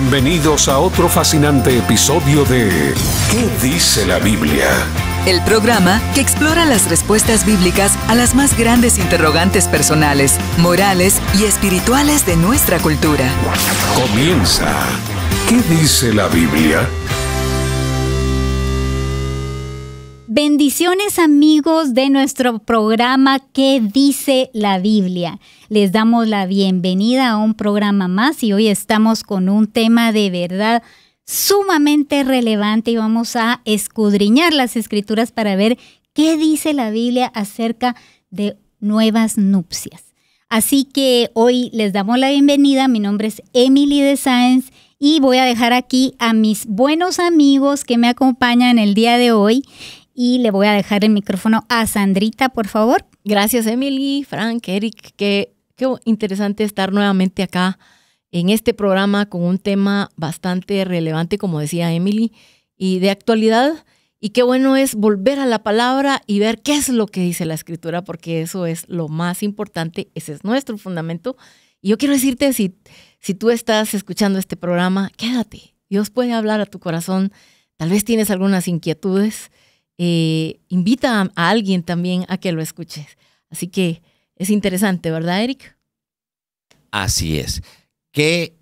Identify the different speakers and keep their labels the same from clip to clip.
Speaker 1: Bienvenidos a otro fascinante episodio de ¿Qué dice la Biblia?
Speaker 2: El programa que explora las respuestas bíblicas a las más grandes interrogantes personales, morales y espirituales de nuestra cultura.
Speaker 1: Comienza. ¿Qué dice la Biblia?
Speaker 3: Bendiciones, amigos de nuestro programa ¿Qué dice la Biblia? Les damos la bienvenida a un programa más y hoy estamos con un tema de verdad sumamente relevante y vamos a escudriñar las escrituras para ver qué dice la Biblia acerca de nuevas nupcias. Así que hoy les damos la bienvenida. Mi nombre es Emily de Sáenz y voy a dejar aquí a mis buenos amigos que me acompañan el día de hoy. Y le voy a dejar el micrófono a Sandrita, por favor.
Speaker 4: Gracias, Emily, Frank, Eric. Qué interesante estar nuevamente acá en este programa con un tema bastante relevante, como decía Emily, y de actualidad. Y qué bueno es volver a la palabra y ver qué es lo que dice la Escritura, porque eso es lo más importante. Ese es nuestro fundamento. Y yo quiero decirte, si tú estás escuchando este programa, quédate. Dios puede hablar a tu corazón. Tal vez tienes algunas inquietudes. Invita a alguien también a que lo escuches. Así que es interesante, ¿verdad, Eric?
Speaker 5: Así es. Qué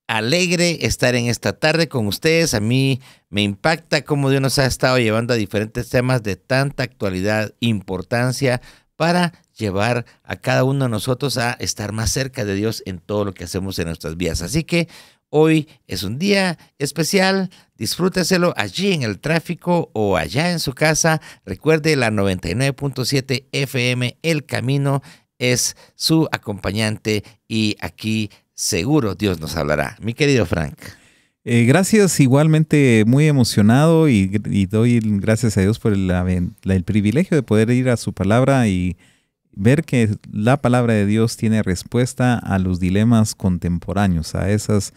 Speaker 5: alegre estar en esta tarde con ustedes. A mí me impacta cómo Dios nos ha estado llevando a diferentes temas de tanta actualidad, importancia, para llevar a cada uno de nosotros a estar más cerca de Dios en todo lo que hacemos en nuestras vidas. Así que hoy es un día especial, disfrúteselo allí en el tráfico o allá en su casa. Recuerde, la 99.7 FM, El Camino, es su acompañante y aquí seguro Dios nos hablará. Mi querido Frank.
Speaker 6: Gracias, igualmente muy emocionado y doy gracias a Dios por el privilegio de poder ir a su palabra y ver que la palabra de Dios tiene respuesta a los dilemas contemporáneos, a esos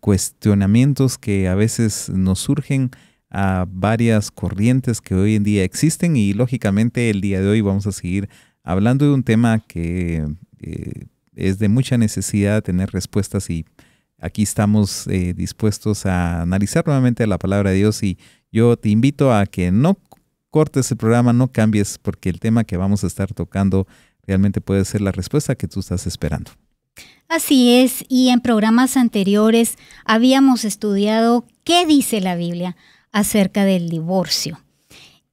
Speaker 6: cuestionamientos que a veces nos surgen a varias corrientes que hoy en día existen y lógicamente el día de hoy vamos a seguir hablando de un tema que es de mucha necesidad de tener respuestas y aquí estamos dispuestos a analizar nuevamente la palabra de Dios y yo te invito a que no cortes el programa, no cambies porque el tema que vamos a estar tocando realmente puede ser la respuesta que tú estás esperando.
Speaker 3: Así es, y en programas anteriores habíamos estudiado qué dice la Biblia acerca del divorcio.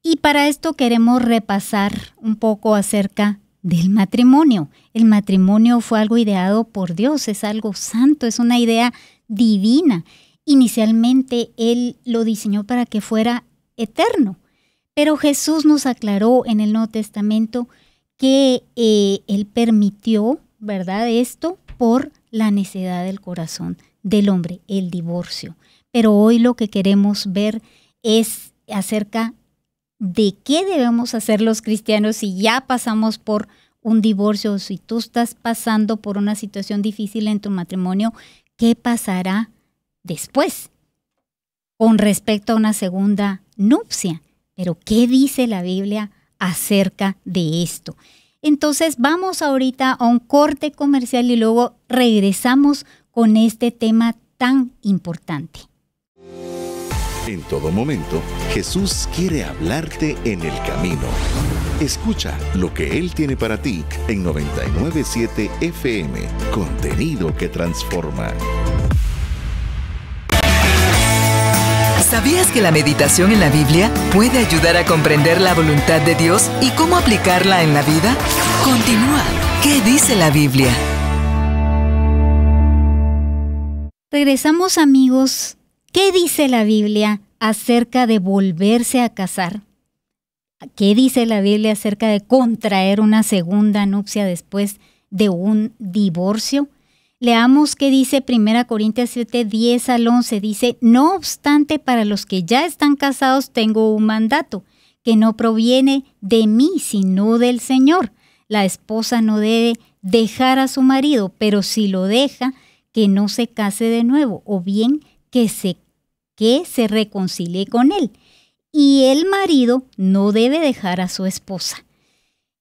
Speaker 3: Y para esto queremos repasar un poco acerca del matrimonio. El matrimonio fue algo ideado por Dios, es algo santo, es una idea divina. Inicialmente Él lo diseñó para que fuera eterno, pero Jesús nos aclaró en el Nuevo Testamento que Él permitió, ¿verdad?, esto por la necedad del corazón del hombre, el divorcio. Pero hoy lo que queremos ver es acerca de qué debemos hacer los cristianos si ya pasamos por un divorcio o si tú estás pasando por una situación difícil en tu matrimonio, ¿qué pasará después con respecto a una segunda nupcia? Pero ¿qué dice la Biblia acerca de esto? Entonces vamos ahorita a un corte comercial y luego regresamos con este tema tan importante.
Speaker 7: En todo momento, Jesús quiere hablarte en el camino. Escucha lo que Él tiene para ti en 99.7 FM, contenido que transforma.
Speaker 2: ¿Sabías que la meditación en la Biblia puede ayudar a comprender la voluntad de Dios y cómo aplicarla en la vida? Continúa. ¿Qué dice la Biblia?
Speaker 3: Regresamos, amigos. ¿Qué dice la Biblia acerca de volverse a casar? ¿Qué dice la Biblia acerca de contraer una segunda nupcia después de un divorcio? Leamos qué dice 1 Corintios 7, 10 al 11. Dice, no obstante, para los que ya están casados tengo un mandato, que no proviene de mí, sino del Señor. La esposa no debe dejar a su marido, pero si lo deja, que no se case de nuevo, o bien que se reconcilie con él. Y el marido no debe dejar a su esposa.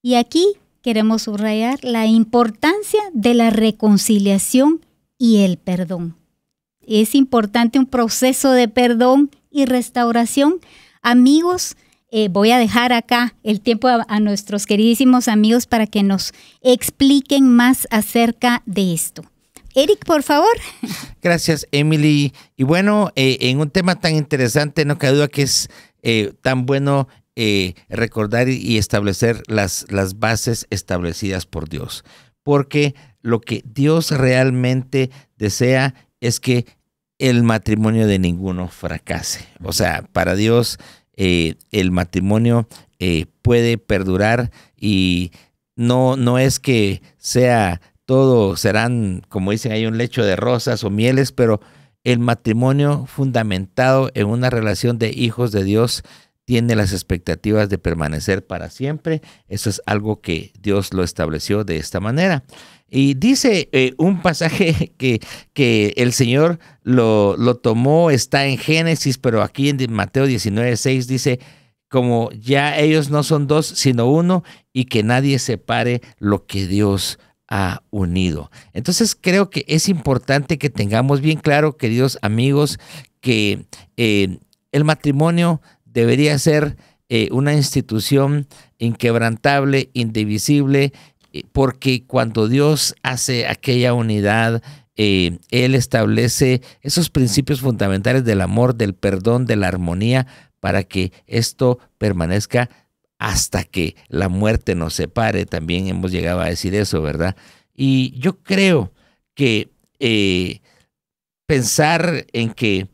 Speaker 3: Y aquí queremos subrayar la importancia de la reconciliación y el perdón. Es importante un proceso de perdón y restauración. Amigos, voy a dejar acá el tiempo a nuestros queridísimos amigos para que nos expliquen más acerca de esto. Eric, por favor.
Speaker 5: Gracias, Emily. Y bueno, en un tema tan interesante, no cabe duda que es tan bueno recordar y establecer las bases establecidas por Dios. Porque lo que Dios realmente desea es que el matrimonio de ninguno fracase. O sea, para Dios el matrimonio puede perdurar y no es que sea todo, serán, como dicen, hay un lecho de rosas o mieles, pero el matrimonio fundamentado en una relación de hijos de Dios tiene las expectativas de permanecer para siempre. Eso es algo que Dios lo estableció de esta manera. Y dice un pasaje que el Señor lo tomó, está en Génesis, pero aquí en Mateo 19:6 dice, como ya ellos no son dos, sino uno, y que nadie separe lo que Dios ha unido. Entonces creo que es importante que tengamos bien claro, queridos amigos, que el matrimonio debería ser una institución inquebrantable, indivisible, porque cuando Dios hace aquella unidad, Él establece esos principios fundamentales del amor, del perdón, de la armonía, para que esto permanezca hasta que la muerte nos separe. También hemos llegado a decir eso, ¿verdad? Y yo creo que pensar en que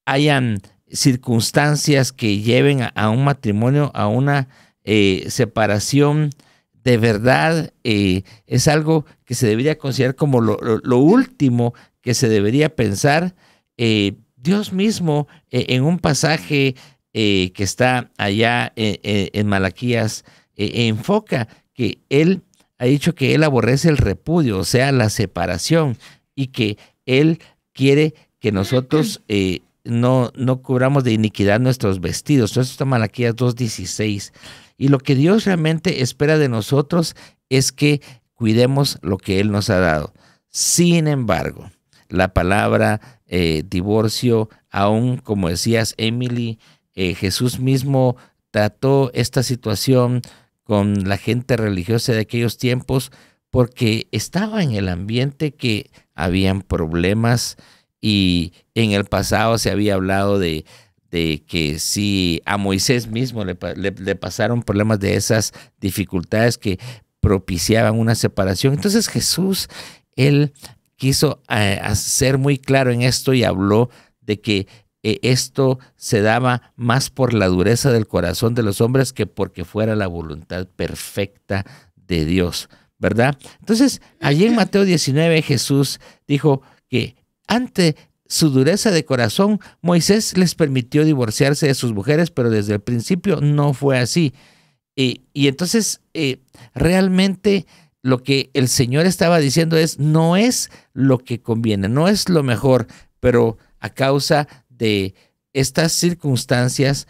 Speaker 5: hayan circunstancias que lleven a un matrimonio, a una separación, de verdad es algo que se debería considerar como lo último que se debería pensar. Dios mismo en un pasaje que está allá en Malaquías enfoca que Él ha dicho que Él aborrece el repudio, o sea, la separación, y que Él quiere que nosotros no cubramos de iniquidad nuestros vestidos. Eso está en Malaquías 2:16. Y lo que Dios realmente espera de nosotros es que cuidemos lo que Él nos ha dado. Sin embargo, la palabra divorcio, aún como decías, Emily, Jesús mismo trató esta situación con la gente religiosa de aquellos tiempos porque estaba en el ambiente que habían problemas, y en el pasado se había hablado de que si a Moisés mismo le pasaron problemas de esas dificultades que propiciaban una separación. Entonces Jesús, Él quiso ser muy claro en esto y habló de que esto se daba más por la dureza del corazón de los hombres que porque fuera la voluntad perfecta de Dios, ¿verdad? Entonces, allí en Mateo 19 Jesús dijo que ante su dureza de corazón, Moisés les permitió divorciarse de sus mujeres, pero desde el principio no fue así. Y entonces, realmente lo que el Señor estaba diciendo no es lo que conviene, no es lo mejor, pero a causa de estas circunstancias,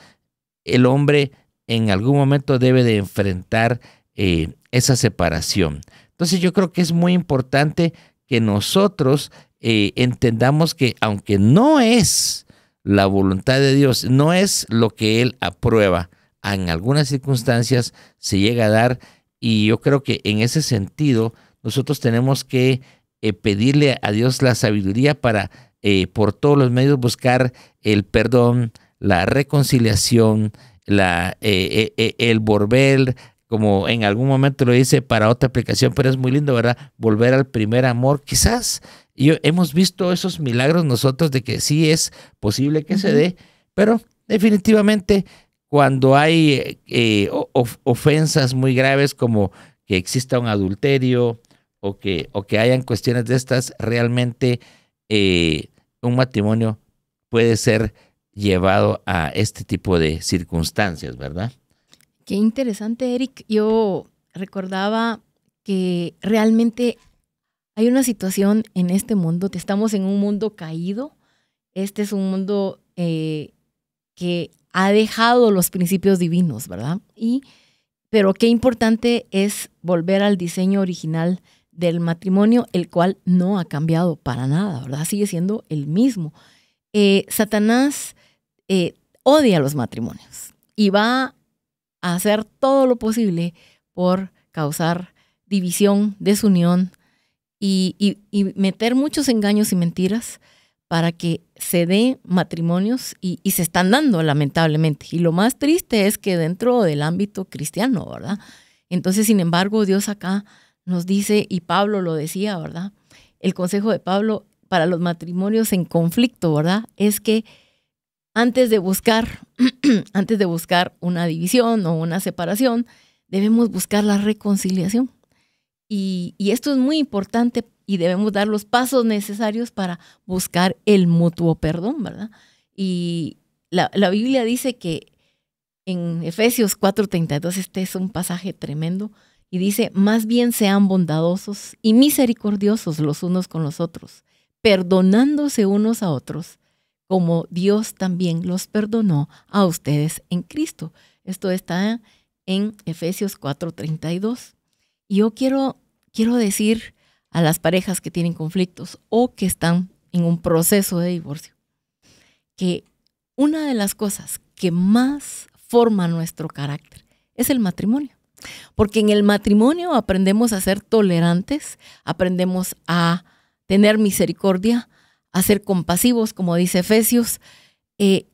Speaker 5: el hombre en algún momento debe de enfrentar esa separación. Entonces yo creo que es muy importante que nosotros entendamos que aunque no es la voluntad de Dios, no es lo que Él aprueba, en algunas circunstancias se llega a dar, y yo creo que en ese sentido nosotros tenemos que pedirle a Dios la sabiduría para por todos los medios buscar el perdón, la reconciliación, el volver, como en algún momento lo dice para otra aplicación, pero es muy lindo, ¿verdad? Volver al primer amor. Quizás hemos visto esos milagros nosotros de que sí es posible que se dé, pero definitivamente cuando hay ofensas muy graves como que exista un adulterio o que hayan cuestiones de estas, realmente un matrimonio puede ser llevado a este tipo de circunstancias, ¿verdad?
Speaker 4: Qué interesante, Eric. Yo recordaba que realmente hay una situación en este mundo, estamos en un mundo caído. Este es un mundo que ha dejado los principios divinos, ¿verdad? Pero qué importante es volver al diseño original del matrimonio, el cual no ha cambiado para nada, ¿verdad? Sigue siendo el mismo. Satanás odia los matrimonios y va a hacer todo lo posible por causar división, desunión y meter muchos engaños y mentiras para que se den matrimonios y se están dando, lamentablemente. Y lo más triste es que dentro del ámbito cristiano, ¿verdad? Entonces, sin embargo, Dios acá nos dice, y Pablo lo decía, ¿verdad? El consejo de Pablo para los matrimonios en conflicto, ¿verdad? Es que antes de buscar una división o una separación, debemos buscar la reconciliación. Y esto es muy importante y debemos dar los pasos necesarios para buscar el mutuo perdón, ¿verdad? Y la Biblia dice que en Efesios 4:32, este es un pasaje tremendo, y dice, más bien sean bondadosos y misericordiosos los unos con los otros, perdonándose unos a otros, como Dios también los perdonó a ustedes en Cristo. Esto está en Efesios 4:32. Y yo quiero decir a las parejas que tienen conflictos o que están en un proceso de divorcio, que una de las cosas que más forma nuestro carácter es el matrimonio. Porque en el matrimonio aprendemos a ser tolerantes, aprendemos a tener misericordia, a ser compasivos, como dice Efesios.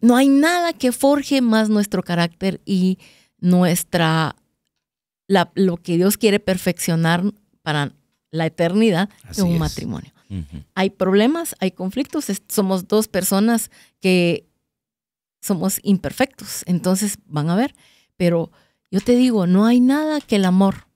Speaker 4: No hay nada que forje más nuestro carácter y lo que Dios quiere perfeccionar para la eternidad de un matrimonio. Uh-huh. Hay problemas, hay conflictos, somos dos personas que somos imperfectos, entonces van a ver, pero yo te digo, no hay nada que el amor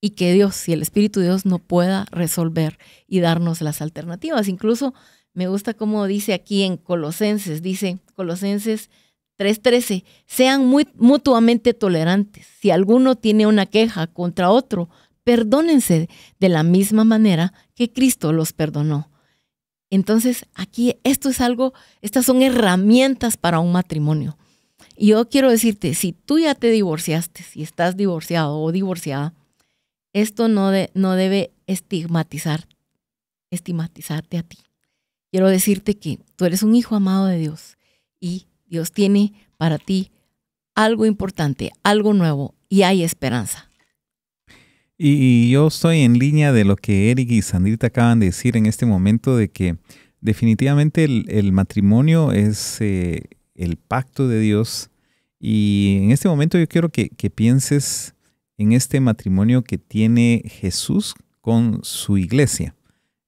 Speaker 4: y que Dios y el Espíritu de Dios no pueda resolver y darnos las alternativas. Incluso me gusta como dice aquí en Colosenses, dice Colosenses 3:13, sean mutuamente tolerantes. Si alguno tiene una queja contra otro, perdónense de la misma manera que Cristo los perdonó. Entonces, aquí estas son herramientas para un matrimonio. Y yo quiero decirte, si tú ya te divorciaste, si estás divorciado o divorciada, esto no debe estigmatizarte a ti. Quiero decirte que tú eres un hijo amado de Dios y Dios tiene para ti algo importante, algo nuevo y hay esperanza.
Speaker 6: Y yo estoy en línea de lo que Eric y Sandrita acaban de decir en este momento, de que definitivamente el matrimonio es el pacto de Dios. Y en este momento yo quiero que pienses en este matrimonio que tiene Jesús con su iglesia.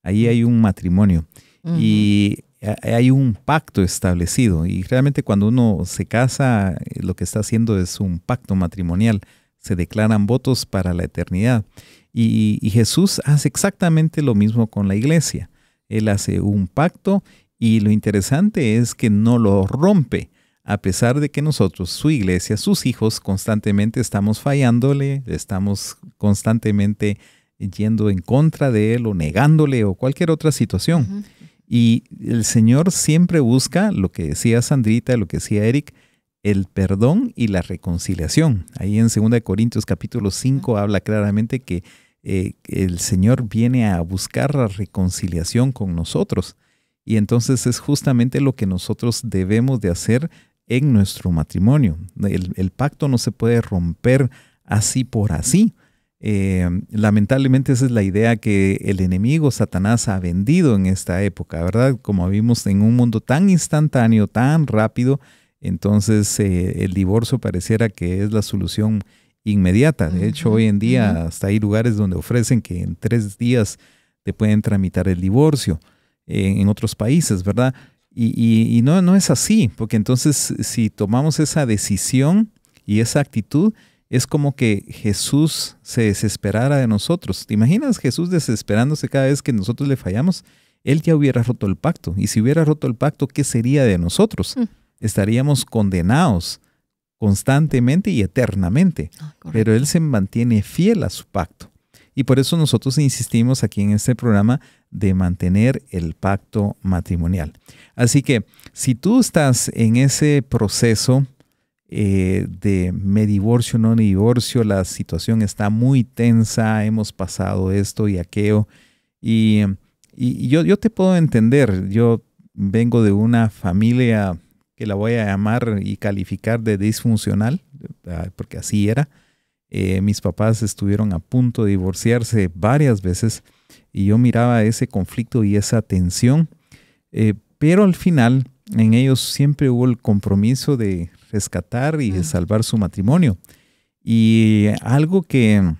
Speaker 6: Ahí hay un matrimonio. Uh-huh. Y hay un pacto establecido. Y realmente cuando uno se casa, lo que está haciendo es un pacto matrimonial. Se declaran votos para la eternidad. Y Jesús hace exactamente lo mismo con la iglesia. Él hace un pacto y lo interesante es que no lo rompe, a pesar de que nosotros, su iglesia, sus hijos, constantemente estamos fallándole, estamos constantemente yendo en contra de él o negándole o cualquier otra situación. Uh-huh. Y el Señor siempre busca, lo que decía Sandrita, lo que decía Eric, el perdón y la reconciliación. Ahí en 2 Corintios capítulo 5 habla claramente que el Señor viene a buscar la reconciliación con nosotros. Y entonces es justamente lo que nosotros debemos de hacer en nuestro matrimonio. El pacto no se puede romper así por así. Lamentablemente esa es la idea que el enemigo Satanás ha vendido en esta época, ¿verdad? Como vimos en un mundo tan instantáneo, tan rápido, entonces el divorcio pareciera que es la solución inmediata. De hecho, hoy en día hasta hay lugares donde ofrecen que en 3 días te pueden tramitar el divorcio en otros países, ¿verdad? Y no es así, porque entonces si tomamos esa decisión y esa actitud, es como que Jesús se desesperara de nosotros. ¿Te imaginas Jesús desesperándose cada vez que nosotros le fallamos? Él ya hubiera roto el pacto. Y si hubiera roto el pacto, ¿qué sería de nosotros? Estaríamos condenados constantemente y eternamente. Pero Él se mantiene fiel a su pacto. Y por eso nosotros insistimos aquí en este programa de mantener el pacto matrimonial. Así que si tú estás en ese proceso, de me divorcio, no me divorcio, la situación está muy tensa, hemos pasado esto y aquello. Y yo te puedo entender, yo vengo de una familia que la voy a llamar y calificar de disfuncional, porque así era. Mis papás estuvieron a punto de divorciarse varias veces y yo miraba ese conflicto y esa tensión, pero al final en ellos siempre hubo el compromiso de rescatar y de salvar su matrimonio. Y algo que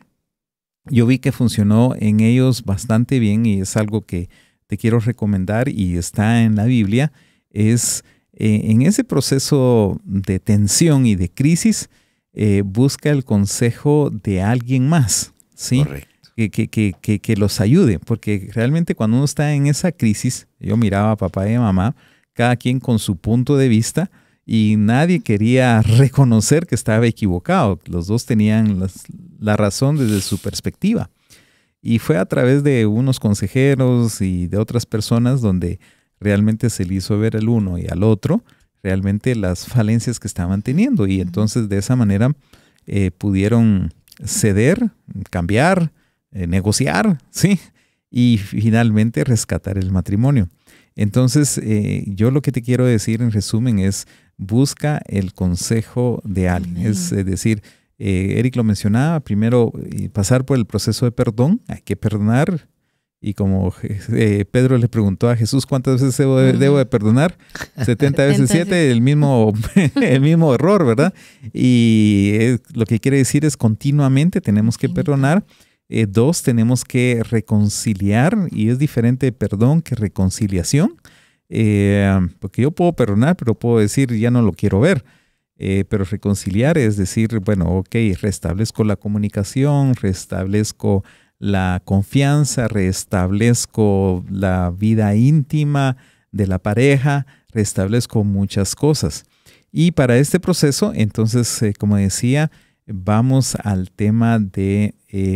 Speaker 6: yo vi que funcionó en ellos bastante bien y es algo que te quiero recomendar y está en la Biblia, es en ese proceso de tensión y de crisis, busca el consejo de alguien más, ¿sí?
Speaker 5: Correcto.
Speaker 6: Que los ayude, porque realmente cuando uno está en esa crisis, yo miraba a papá y a mamá, cada quien con su punto de vista, y nadie quería reconocer que estaba equivocado. Los dos tenían la razón desde su perspectiva. Y fue a través de unos consejeros y de otras personas donde realmente se le hizo ver al uno y al otro realmente las falencias que estaban teniendo. Y entonces de esa manera pudieron ceder, cambiar, negociar, ¿sí? Y finalmente rescatar el matrimonio. Entonces, yo lo que te quiero decir en resumen es, busca el consejo de alguien. Es decir, Eric lo mencionaba, primero pasar por el proceso de perdón, hay que perdonar. Y como Pedro le preguntó a Jesús, ¿cuántas veces debo de perdonar? 70 veces 7, el mismo error, ¿verdad? Y lo que quiere decir es continuamente tenemos que perdonar. 2, tenemos que reconciliar, y es diferente perdón que reconciliación, porque yo puedo perdonar, pero puedo decir ya no lo quiero ver, pero reconciliar es decir, bueno, ok, restablezco la comunicación, restablezco la confianza, restablezco la vida íntima de la pareja, restablezco muchas cosas. Y para este proceso, entonces, como decía, vamos al tema de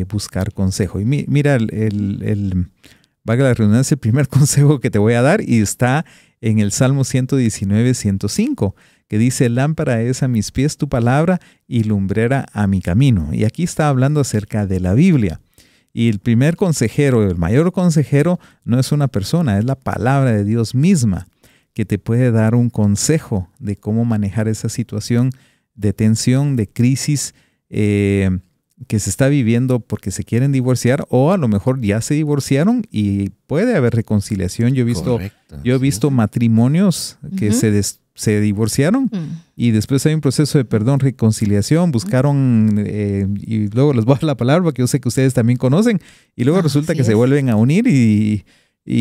Speaker 6: buscar consejo. Y mira, valga la redundancia, el primer consejo que te voy a dar, y está en el Salmo 119, 105, que dice, lámpara es a mis pies tu palabra y lumbrera a mi camino. Y aquí está hablando acerca de la Biblia. Y el primer consejero, el mayor consejero, no es una persona, es la palabra de Dios misma, que te puede dar un consejo de cómo manejar esa situación de tensión, de crisis que se está viviendo porque se quieren divorciar, o a lo mejor ya se divorciaron y puede haber reconciliación. Yo he visto matrimonios que se divorciaron y después hay un proceso de perdón, reconciliación, buscaron, y luego les voy a dar la palabra porque yo sé que ustedes también conocen, y luego resulta que se vuelven a unir y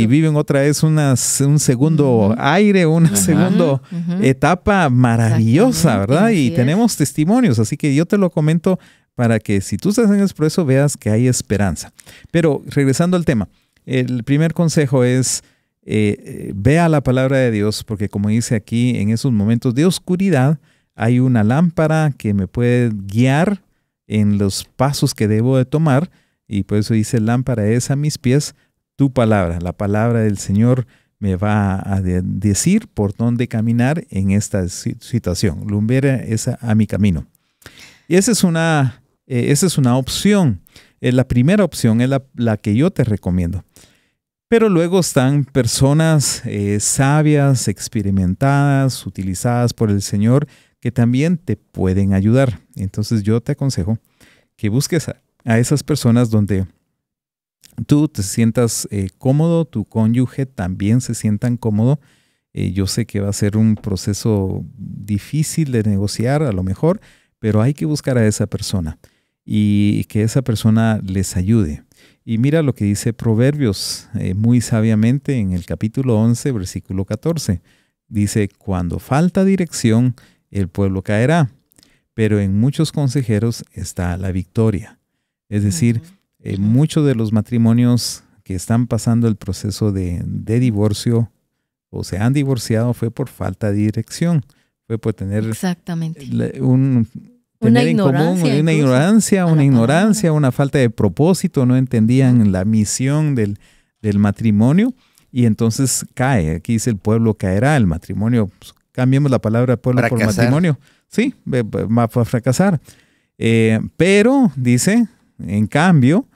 Speaker 6: viven otra vez un segundo aire, una segunda etapa maravillosa, ¿verdad? Y tenemos testimonios, así que yo te lo comento para que si tú estás en ese proceso veas que hay esperanza. Pero regresando al tema, el primer consejo es vea la palabra de Dios, porque como dice aquí, en esos momentos de oscuridad hay una lámpara que me puede guiar en los pasos que debo de tomar, y por eso dice, lámpara es a mis pies tu palabra. La palabra del Señor me va a decir por dónde caminar en esta situación. Lumbrera es a mi camino. Y esa es una opción. La primera opción es la que yo te recomiendo. Pero luego están personas sabias, experimentadas, utilizadas por el Señor, que también te pueden ayudar. Entonces yo te aconsejo que busques a esas personas donde tú te sientas cómodo, tu cónyuge también se sientan cómodo. Yo sé que va a ser un proceso difícil de negociar a lo mejor, pero hay que buscar a esa persona y que esa persona les ayude. Y mira lo que dice Proverbios muy sabiamente en el capítulo 11, versículo 14. Dice, cuando falta dirección, el pueblo caerá, pero en muchos consejeros está la victoria. Es decir, muchos de los matrimonios que están pasando el proceso de divorcio o se han divorciado fue por falta de dirección, fue por tener una ignorancia, una falta de propósito, no entendían la misión del matrimonio y entonces cae. Aquí dice el pueblo caerá, el matrimonio, pues, cambiemos la palabra pueblo por matrimonio, sí, va a fracasar. Pero, dice, en cambio,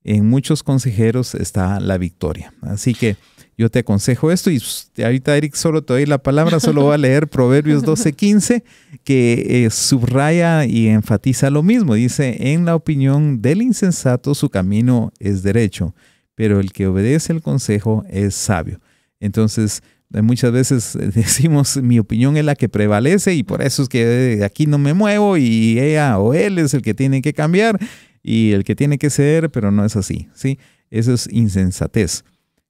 Speaker 6: en muchos consejeros está la victoria. Así que yo te aconsejo esto, y ahorita, Eric, solo te doy la palabra, solo voy a leer Proverbios 12:15, que subraya y enfatiza lo mismo. Dice, en la opinión del insensato su camino es derecho, pero el que obedece el consejo es sabio. Entonces, muchas veces decimos, mi opinión es la que prevalece y por eso es que de aquí no me muevo y ella o él es el que tiene que cambiar y el que tiene que ceder, pero no es así, ¿sí? Eso es insensatez.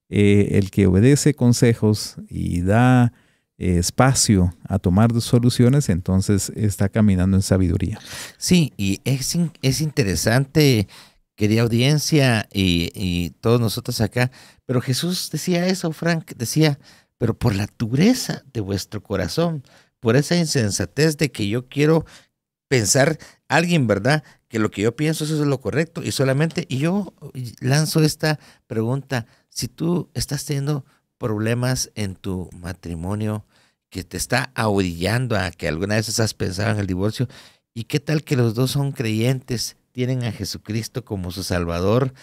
Speaker 6: El que obedece consejos y da espacio a tomar soluciones, entonces está caminando en sabiduría.
Speaker 5: Sí, y es interesante, querida audiencia y todos nosotros acá, pero Jesús decía eso, Frank, decía, pero por la dureza de vuestro corazón, por esa insensatez de que yo quiero pensar, alguien, ¿verdad?, que lo que yo pienso eso es lo correcto y yo lanzo esta pregunta: si tú estás teniendo problemas en tu matrimonio que te está ahorillando a que alguna vez has pensado en el divorcio, ¿y qué tal que los dos son creyentes, tienen a Jesucristo como su Salvador?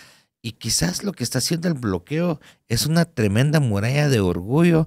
Speaker 5: Y quizás lo que está haciendo el bloqueo es una tremenda muralla de orgullo,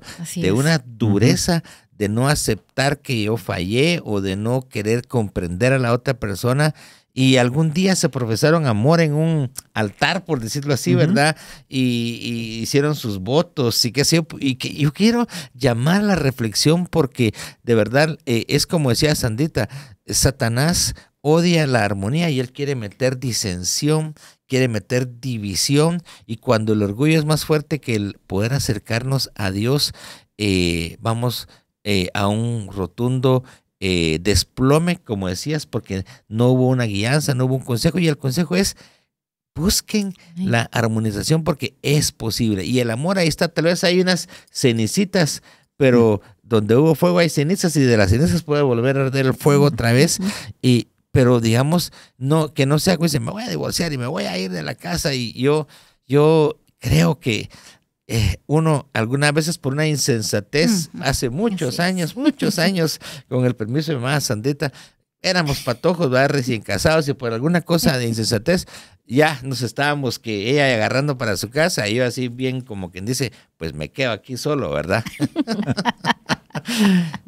Speaker 5: una dureza de no aceptar que yo fallé o de no querer comprender a la otra persona. Y algún día se profesaron amor en un altar, por decirlo así, ¿verdad? Y hicieron sus votos y qué sé yo. Y que yo quiero llamar a la reflexión porque de verdad es como decía Sandita, Satanás odia la armonía y él quiere meter disensión, quiere meter división, y cuando el orgullo es más fuerte que el poder acercarnos a Dios, vamos a un rotundo desplome, como decías, porque no hubo una guianza, no hubo un consejo, y el consejo es: busquen la armonización porque es posible. Y el amor, ahí está, tal vez hay unas cenicitas, pero donde hubo fuego hay cenizas, y de las cenizas puede volver a arder el fuego otra vez. Pero digamos, no, que no sea que dice, me voy a divorciar y me voy a ir de la casa. Y yo creo que uno algunas veces por una insensatez, hace muchos años, con el permiso de mi mamá Sandita, éramos patojos, ¿verdad?, recién casados, y por alguna cosa de insensatez ya nos estábamos que ella agarrando para su casa, y yo así bien como quien dice, pues me quedo aquí solo, ¿verdad?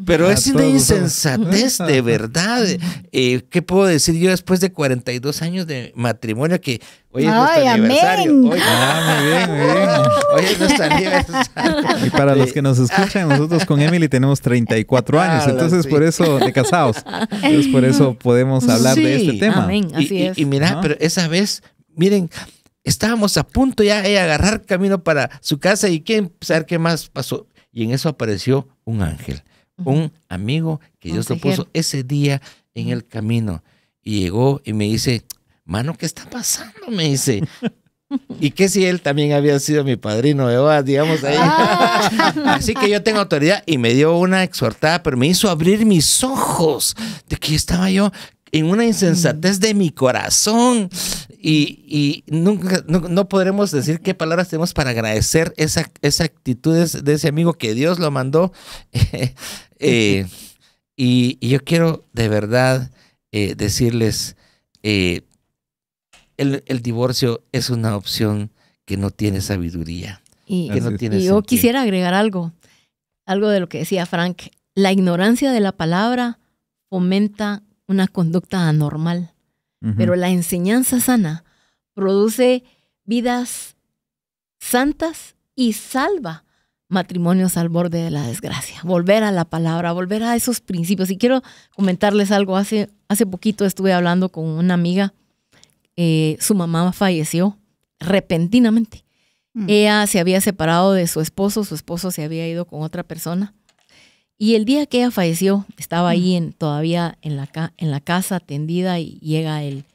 Speaker 5: Pero es una insensatez de verdad. ¿Qué puedo decir yo después de 42 años de matrimonio? Que hoy es nuestro aniversario.
Speaker 6: Muy bien.
Speaker 5: Hoy es nuestro aniversario.
Speaker 6: Y para los que nos escuchan, nosotros con Emily tenemos 34 años, entonces por eso, de casados, entonces por eso podemos hablar de este tema.
Speaker 4: Amén, así es.
Speaker 5: Y mira, pero esa vez, miren, estábamos a punto ya de agarrar camino para su casa, y quién saber qué más pasó. Y en eso apareció un ángel, un amigo que Dios lo puso ese día en el camino. Y llegó y me dice, mano, ¿qué está pasando? Me dice. ¿Y qué si él también había sido mi padrino de bodas, digamos ahí? Así que yo tengo autoridad, y me dio una exhortada, pero me hizo abrir mis ojos de que estaba yo en una insensatez de mi corazón, y nunca, no podremos decir qué palabras tenemos para agradecer esa actitud de ese amigo que Dios lo mandó. Y yo quiero de verdad decirles, el divorcio es una opción que no tiene sabiduría.
Speaker 4: Y yo quisiera agregar algo de lo que decía Frank. La ignorancia de la palabra fomenta una conducta anormal, pero la enseñanza sana produce vidas santas y salva matrimonios al borde de la desgracia. Volver a la palabra, volver a esos principios. Y quiero comentarles algo. Hace poquito estuve hablando con una amiga. Su mamá falleció repentinamente. Ella se había separado de su esposo se había ido con otra persona. Y el día que ella falleció, estaba ahí todavía en la casa tendida, y llega el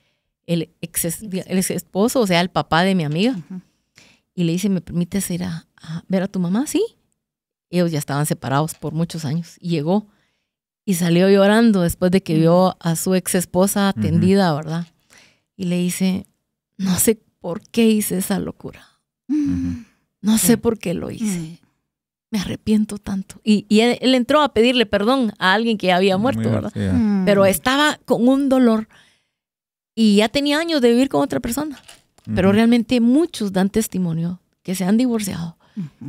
Speaker 4: ex esposo, o sea, el papá de mi amiga. Y le dice, ¿me permites ir a ver a tu mamá? Sí. Ellos ya estaban separados por muchos años. Y llegó y salió llorando después de que vio a su ex esposa tendida, ¿verdad? Y le dice, no sé por qué hice esa locura. No sé por qué lo hice. me arrepiento tanto. Y él entró a pedirle perdón a alguien que había muerto, ¿verdad? Pero estaba con un dolor y ya tenía años de vivir con otra persona. Pero realmente muchos dan testimonio que se han divorciado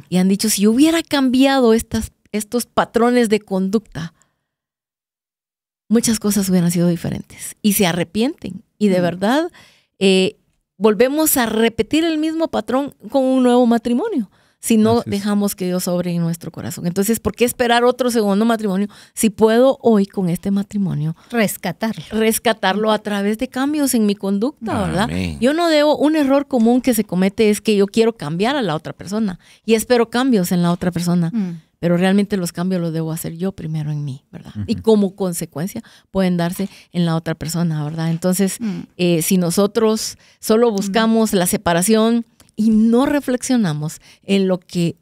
Speaker 4: y han dicho, si yo hubiera cambiado estos patrones de conducta, muchas cosas hubieran sido diferentes. Y se arrepienten. Y de verdad, volvemos a repetir el mismo patrón con un nuevo matrimonio. Si no dejamos que Dios obre en nuestro corazón. Entonces, ¿por qué esperar otro segundo matrimonio si puedo hoy con este matrimonio rescatarlo a través de cambios en mi conducta, ¿verdad? Yo no debo, un error común que se comete es que yo quiero cambiar a la otra persona y espero cambios en la otra persona, pero realmente los cambios los debo hacer yo primero en mí, ¿verdad? Y como consecuencia pueden darse en la otra persona, ¿verdad? Entonces, si nosotros solo buscamos la separación y no reflexionamos en lo que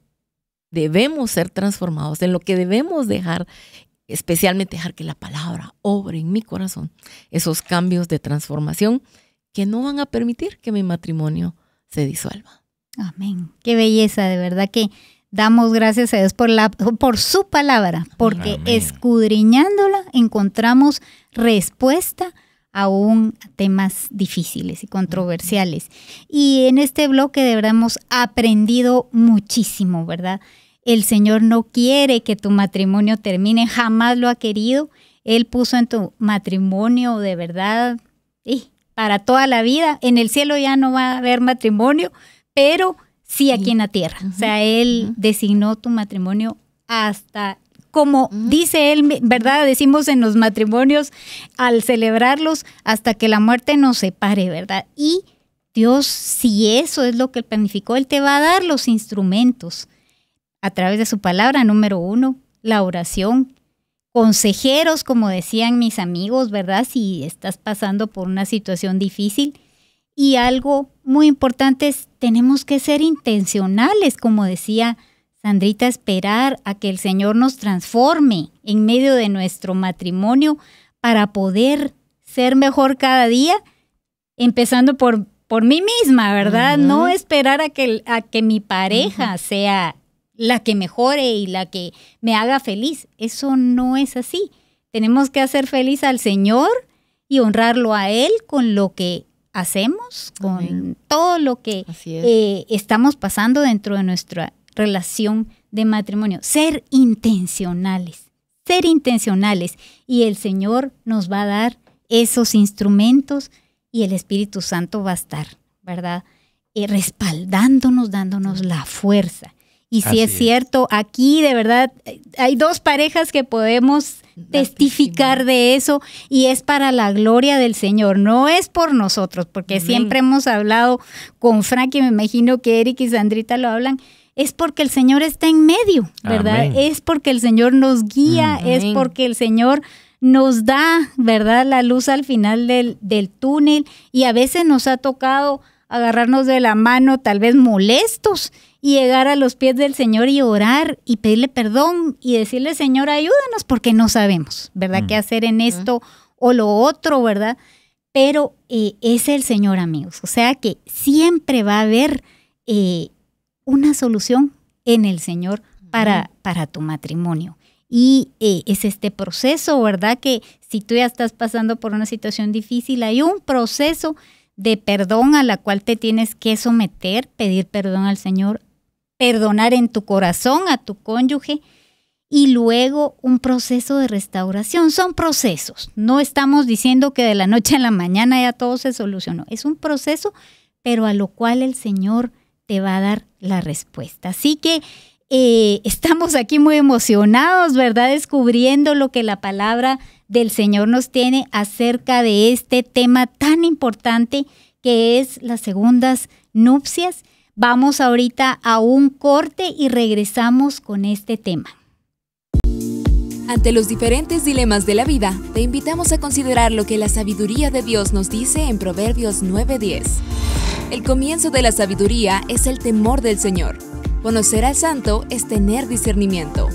Speaker 4: debemos ser transformados, en lo que debemos dejar, especialmente dejar que la palabra obre en mi corazón, esos cambios de transformación que no van a permitir que mi matrimonio se disuelva.
Speaker 3: Amén. Qué belleza, de verdad que damos gracias a Dios por su palabra, porque escudriñándola encontramos respuesta aún a temas difíciles y controversiales. Y en este bloque de verdad hemos aprendido muchísimo, ¿verdad? El Señor no quiere que tu matrimonio termine, jamás lo ha querido. Él puso en tu matrimonio de verdad para toda la vida. En el cielo ya no va a haber matrimonio, pero sí aquí en la tierra. O sea, Él designó tu matrimonio hasta... Como dice él, ¿verdad? Decimos en los matrimonios, al celebrarlos, hasta que la muerte nos separe, ¿verdad? Y Dios, si eso es lo que Él planificó, Él te va a dar los instrumentos a través de su palabra. Número 1, la oración. Consejeros, como decían mis amigos, ¿verdad? Si estás pasando por una situación difícil. Y algo muy importante es, tenemos que ser intencionales, como decía Sandrita, esperar a que el Señor nos transforme en medio de nuestro matrimonio para poder ser mejor cada día, empezando por mí misma, ¿verdad? No esperar a que mi pareja sea la que mejore y la que me haga feliz. Eso no es así. Tenemos que hacer feliz al Señor y honrarlo a Él con lo que hacemos, con todo lo que estamos pasando dentro de nuestra relación de matrimonio. Ser intencionales y el Señor nos va a dar esos instrumentos y el Espíritu Santo va a estar, ¿verdad? Respaldándonos, dándonos la fuerza. Y si es cierto, aquí de verdad hay dos parejas que podemos testificar de eso y es para la gloria del Señor, no es por nosotros, porque siempre hemos hablado con Frank y me imagino que Eric y Sandrita lo hablan. Es porque el Señor está en medio, ¿verdad? Es porque el Señor nos guía, es porque el Señor nos da, ¿verdad?, la luz al final del túnel. Y a veces nos ha tocado agarrarnos de la mano, tal vez molestos, y llegar a los pies del Señor y orar y pedirle perdón y decirle, Señor, ayúdanos, porque no sabemos, ¿verdad?, qué hacer en esto o lo otro, ¿verdad? Pero es el Señor, amigos. O sea que siempre va a haber una solución en el Señor para tu matrimonio. Y es este proceso, ¿verdad? Que si tú ya estás pasando por una situación difícil, hay un proceso de perdón a la cual te tienes que someter, pedir perdón al Señor, perdonar en tu corazón a tu cónyuge y luego un proceso de restauración. Son procesos. No estamos diciendo que de la noche a la mañana ya todo se solucionó. Es un proceso, pero a lo cual el Señor te va a dar la respuesta. Así que estamos aquí muy emocionados, ¿verdad? Descubriendo lo que la palabra del Señor nos tiene acerca de este tema tan importante que es las segundas nupcias. Vamos ahorita a un corte y regresamos con este tema.
Speaker 8: Ante los diferentes dilemas de la vida, te invitamos a considerar lo que la sabiduría de Dios nos dice en Proverbios 9:10. El comienzo de la sabiduría es el temor del Señor. Conocer al santo es tener discernimiento.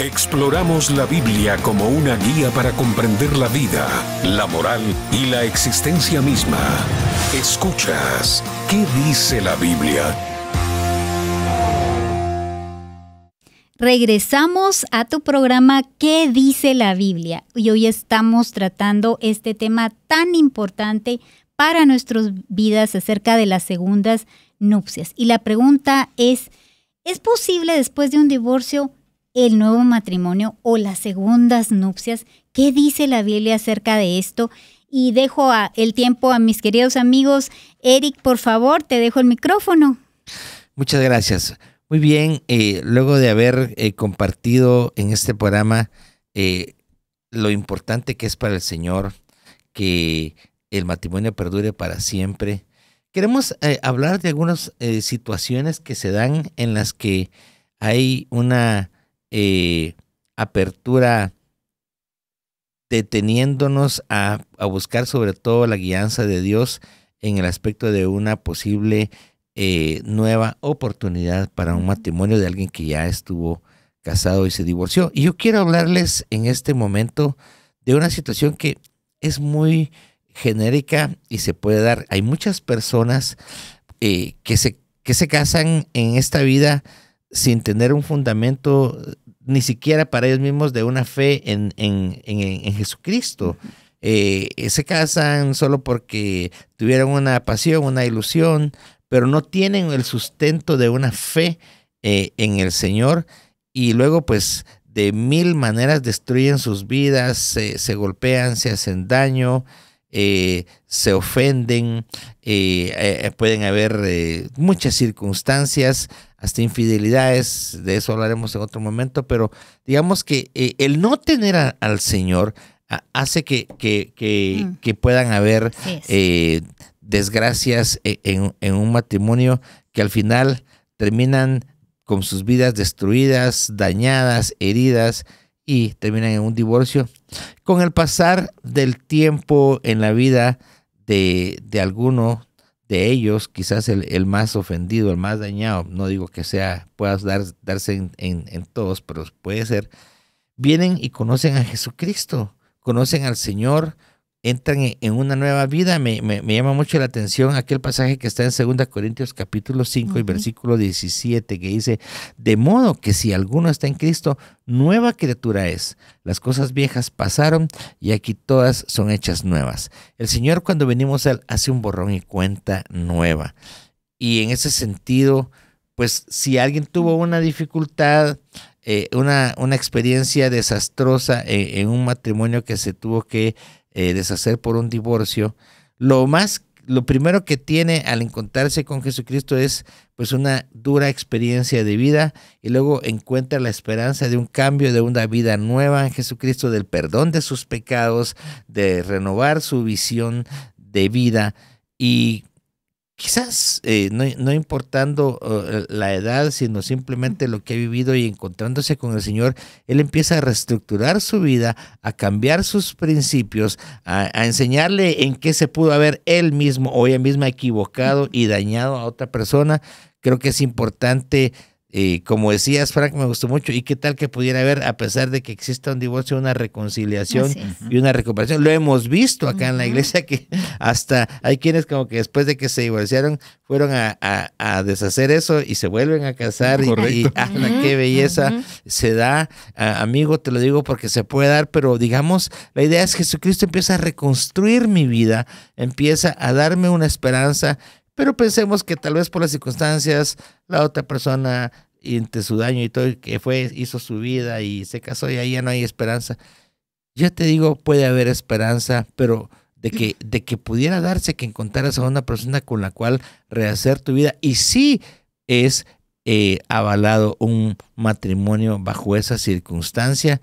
Speaker 1: Exploramos la Biblia como una guía para comprender la vida, la moral y la existencia misma. Escuchas, ¿qué dice la Biblia?
Speaker 3: Regresamos a tu programa ¿Qué dice la Biblia? Y hoy estamos tratando este tema tan importante para nuestras vidas acerca de las segundas nupcias. Y la pregunta ¿es posible después de un divorcio el nuevo matrimonio o las segundas nupcias? ¿Qué dice la Biblia acerca de esto? Y dejo el tiempo a mis queridos amigos. Eric, por favor, te dejo el micrófono.
Speaker 5: Muchas gracias. Muy bien, luego de haber compartido en este programa lo importante que es para el Señor que el matrimonio perdure para siempre, queremos hablar de algunas situaciones que se dan en las que hay una apertura deteniéndonos a buscar sobre todo la guianza de Dios en el aspecto de una posible nueva oportunidad para un matrimonio de alguien que ya estuvo casado y se divorció. Y yo quiero hablarles en este momento de una situación que es muy genérica y se puede dar. Hay muchas personas que se casan en esta vida sin tener un fundamento ni siquiera para ellos mismos de una fe en Jesucristo. Se casan solo porque tuvieron una pasión, una ilusión, pero no tienen el sustento de una fe en el Señor, y luego pues de mil maneras destruyen sus vidas, se golpean, se hacen daño, se ofenden, pueden haber muchas circunstancias, hasta infidelidades. De eso hablaremos en otro momento, pero digamos que el no tener al Señor hace que puedan haber desgracias en un matrimonio que al final terminan con sus vidas destruidas, dañadas, heridas, y terminan en un divorcio. Con el pasar del tiempo en la vida de alguno de ellos, quizás el más ofendido, el más dañado, no digo que pueda darse en todos, pero puede ser, vienen y conocen a Jesucristo, conocen al Señor, entran en una nueva vida. Me llama mucho la atención aquel pasaje que está en 2 Corintios capítulo 5 y versículo 17, que dice: de modo que si alguno está en Cristo, nueva criatura es. Las cosas viejas pasaron y aquí todas son hechas nuevas. El Señor, cuando venimos a Él, hace un borrón y cuenta nueva. Y en ese sentido, pues si alguien tuvo una dificultad, una experiencia desastrosa en un matrimonio que se tuvo que deshacer por un divorcio, lo primero que tiene al encontrarse con Jesucristo es pues una dura experiencia de vida, y luego encuentra la esperanza de un cambio, de una vida nueva en Jesucristo, del perdón de sus pecados, de renovar su visión de vida. Y quizás no importando la edad, sino simplemente lo que ha vivido y encontrándose con el Señor, él empieza a reestructurar su vida, a cambiar sus principios, a enseñarle en qué se pudo haber él mismo o ella misma equivocado y dañado a otra persona. Creo que es importante, como decías, Frank, me gustó mucho. ¿Y qué tal que pudiera haber, a pesar de que exista un divorcio, una reconciliación y una recuperación? Lo hemos visto acá en la iglesia, que hasta hay quienes como que después de que se divorciaron fueron a deshacer eso y se vuelven a casar. Y qué belleza se da. Amigo, te lo digo porque se puede dar, pero digamos, la idea es que Jesucristo empieza a reconstruir mi vida, empieza a darme una esperanza. Pero pensemos que tal vez por las circunstancias, la otra persona, entre su daño y todo, que hizo su vida y se casó, y ahí ya no hay esperanza. Yo te digo, puede haber esperanza, pero de que pudiera darse que encontraras a una persona con la cual rehacer tu vida. Y sí es avalado un matrimonio bajo esa circunstancia.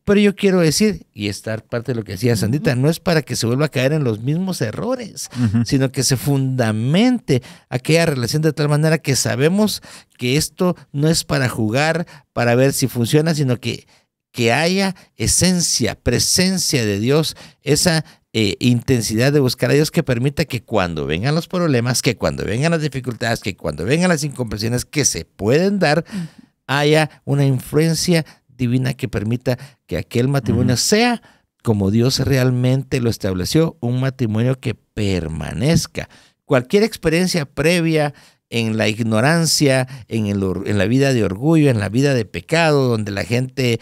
Speaker 5: Pero yo quiero decir, y esta parte de lo que decía Sandita, no es para que se vuelva a caer en los mismos errores, sino que se fundamente aquella relación de tal manera que sabemos que esto no es para jugar, para ver si funciona, sino que haya esencia, presencia de Dios, esa intensidad de buscar a Dios que permita que cuando vengan los problemas, que cuando vengan las dificultades, que cuando vengan las incomprensiones que se pueden dar, haya una influencia divina que permita que aquel matrimonio sea como Dios realmente lo estableció, un matrimonio que permanezca. Cualquier experiencia previa en la ignorancia, en la vida de orgullo, en la vida de pecado, donde la gente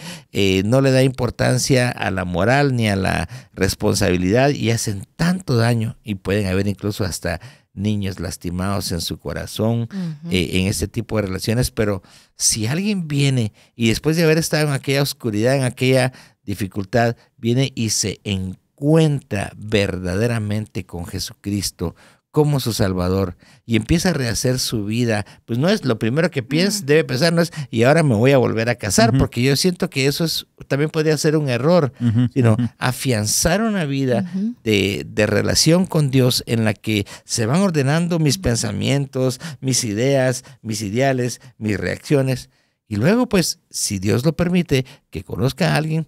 Speaker 5: no le da importancia a la moral ni a la responsabilidad y hacen tanto daño, y pueden haber incluso hasta niños lastimados en su corazón en este tipo de relaciones. Pero si alguien viene y después de haber estado en aquella oscuridad, en aquella dificultad, viene y se encuentra verdaderamente con Jesucristo como su Salvador y empieza a rehacer su vida, pues no es lo primero que debe pensar, no es y ahora me voy a volver a casar, porque yo siento que eso también podría ser un error, sino afianzar una vida de relación con Dios en la que se van ordenando mis pensamientos, mis ideas, mis ideales, mis reacciones, y luego pues si Dios lo permite, que conozca a alguien.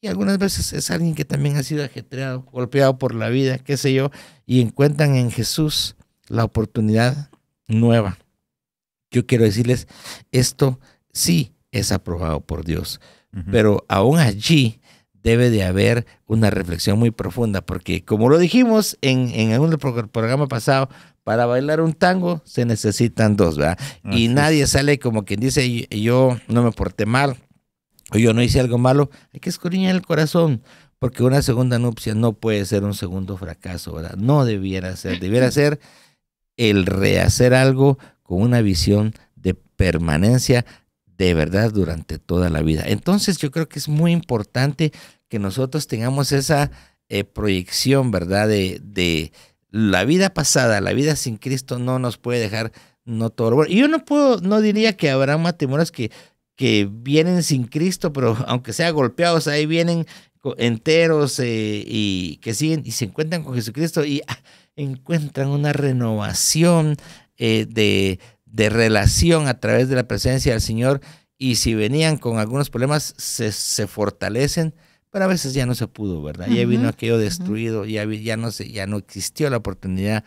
Speaker 5: Y algunas veces es alguien que también ha sido ajetreado, golpeado por la vida, qué sé yo, y encuentran en Jesús la oportunidad nueva. Yo quiero decirles, esto sí es aprobado por Dios, pero aún allí debe de haber una reflexión muy profunda, porque como lo dijimos en algún programa pasado, para bailar un tango se necesitan dos, ¿verdad? Y nadie sale como quien dice, yo no me porté mal, o yo no hice algo malo. Hay que escudriñar el corazón, porque una segunda nupcia no puede ser un segundo fracaso, ¿verdad? No debiera ser el rehacer algo con una visión de permanencia de verdad durante toda la vida. Entonces yo creo que es muy importante que nosotros tengamos esa proyección, ¿verdad? De la vida pasada, la vida sin Cristo no nos puede dejar no todo lo bueno. Y yo no diría que habrá matrimonios que vienen sin Cristo, pero aunque sea golpeados, ahí vienen enteros y que siguen y se encuentran con Jesucristo y encuentran una renovación de relación a través de la presencia del Señor, y si venían con algunos problemas se fortalecen, pero a veces ya no se pudo, ¿verdad? Ya vino aquello destruido, ya no existió la oportunidad,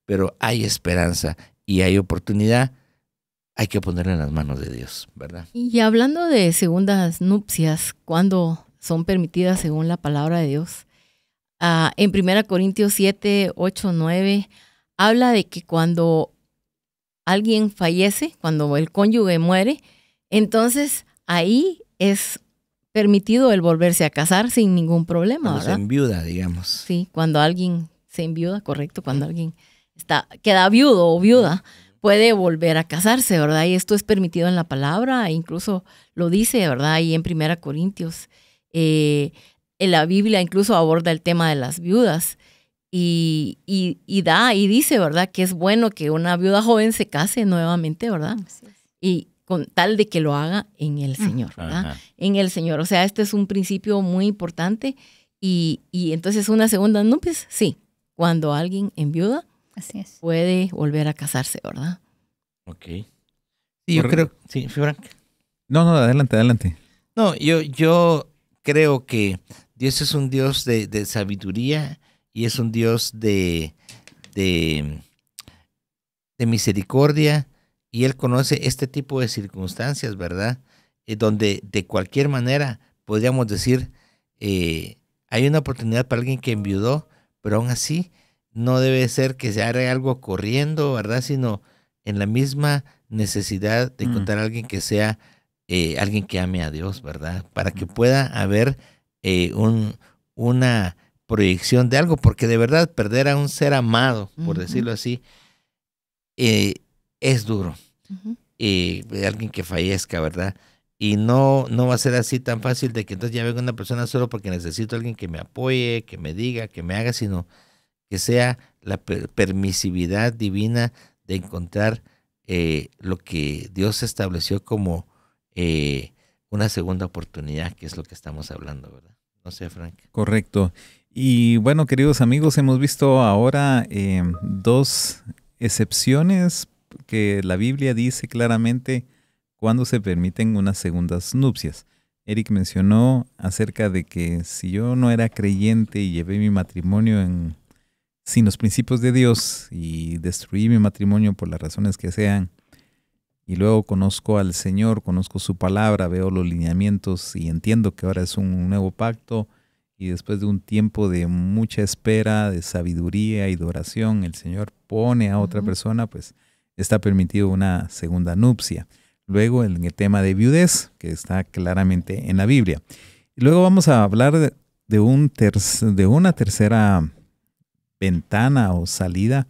Speaker 5: pero hay esperanza y hay oportunidad. Hay que ponerla en las manos de Dios, ¿verdad?
Speaker 4: Y hablando de segundas nupcias, ¿cuándo son permitidas según la palabra de Dios? En 1 Corintios 7, 8, 9, habla de que cuando alguien fallece, cuando el cónyuge muere, entonces ahí es permitido el volverse a casar sin ningún problema,
Speaker 5: cuando
Speaker 4: ¿verdad?
Speaker 5: se enviuda, digamos.
Speaker 4: Sí, cuando alguien se enviuda, correcto, cuando alguien queda viudo o viuda, puede volver a casarse, ¿verdad? Y esto es permitido en la palabra, incluso lo dice, ¿verdad? Ahí en 1 Corintios. En la Biblia incluso aborda el tema de las viudas y dice, ¿verdad? Que es bueno que una viuda joven se case nuevamente, ¿verdad? Y con tal de que lo haga en el Señor, ¿verdad? En el Señor. O sea, este es un principio muy importante y entonces una segunda nupcias, sí, cuando alguien enviuda,
Speaker 3: así es,
Speaker 4: puede volver a casarse, ¿verdad?
Speaker 5: Ok. Sí, yo creo... Sí, Frank.
Speaker 6: No, adelante.
Speaker 5: No, yo creo que Dios es un Dios de sabiduría y es un Dios de misericordia, y Él conoce este tipo de circunstancias, ¿verdad? Donde de cualquier manera podríamos decir, hay una oportunidad para alguien que enviudó, pero aún así no debe ser que se haga algo corriendo, ¿verdad? Sino en la misma necesidad de encontrar a alguien que sea alguien que ame a Dios, ¿verdad? Para que pueda haber una proyección de algo, porque de verdad perder a un ser amado, por decirlo así, es duro. Alguien que fallezca, ¿verdad? Y no va a ser así tan fácil de que entonces ya venga una persona solo porque necesito a alguien que me apoye, que me diga, que me haga, sino que sea la permisividad divina de encontrar lo que Dios estableció como una segunda oportunidad, que es lo que estamos hablando, ¿verdad? No sé, Frank.
Speaker 6: Correcto. Y bueno, queridos amigos, hemos visto ahora dos excepciones que la Biblia dice claramente cuando se permiten unas segundas nupcias. Eric mencionó acerca de que si yo no era creyente y llevé mi matrimonio sin los principios de Dios y destruí mi matrimonio por las razones que sean, y luego conozco al Señor, conozco su palabra, veo los lineamientos y entiendo que ahora es un nuevo pacto, y después de un tiempo de mucha espera, de sabiduría y de oración, el Señor pone a otra persona, pues está permitido una segunda nupcia. Luego en el tema de viudez, que está claramente en la Biblia. Y luego vamos a hablar de una tercera ventana o salida,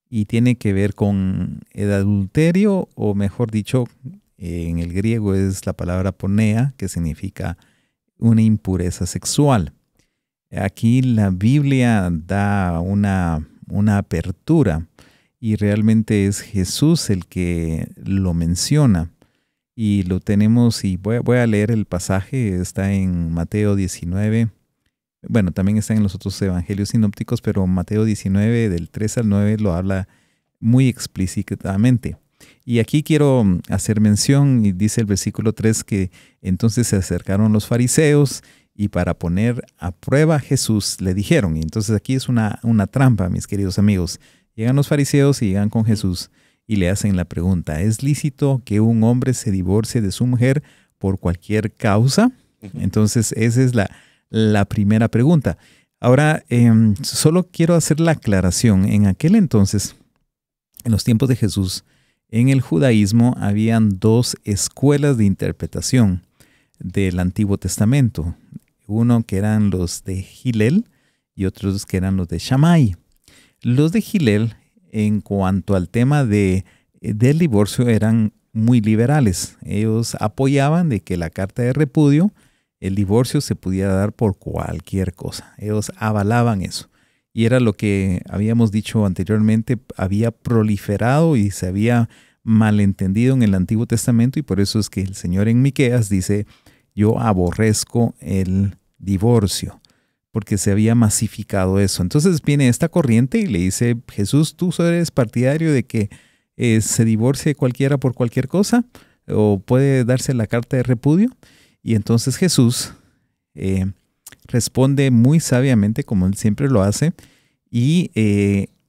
Speaker 6: y tiene que ver con el adulterio, o mejor dicho, en el griego es la palabra porneia, que significa una impureza sexual. Aquí la Biblia da una apertura, y realmente es Jesús el que lo menciona. Y lo tenemos, y voy a leer el pasaje, está en Mateo 19. Bueno, también está en los otros evangelios sinópticos, pero Mateo 19, del 3 al 9, lo habla muy explícitamente. Y aquí quiero hacer mención, y dice el versículo 3, que entonces se acercaron los fariseos, y para poner a prueba a Jesús le dijeron. Y entonces aquí es una trampa, mis queridos amigos. Llegan los fariseos y llegan con Jesús y le hacen la pregunta: ¿es lícito que un hombre se divorcie de su mujer por cualquier causa? Entonces esa es la primera pregunta. Ahora, solo quiero hacer la aclaración. En aquel entonces, en los tiempos de Jesús, en el judaísmo habían dos escuelas de interpretación del Antiguo Testamento. Uno que eran los de Hillel y otros que eran los de Shammai. Los de Hillel, en cuanto al tema del divorcio, eran muy liberales. Ellos apoyaban de que la carta de repudio, el divorcio se pudiera dar por cualquier cosa. Ellos avalaban eso. Y era lo que habíamos dicho anteriormente, había proliferado y se había malentendido en el Antiguo Testamento, y por eso es que el Señor en Miqueas dice: yo aborrezco el divorcio, porque se había masificado eso. Entonces viene esta corriente y le dice: Jesús, ¿tú eres partidario de que se divorcie cualquiera por cualquier cosa? ¿O puede darse la carta de repudio? Y entonces Jesús responde muy sabiamente, como él siempre lo hace, y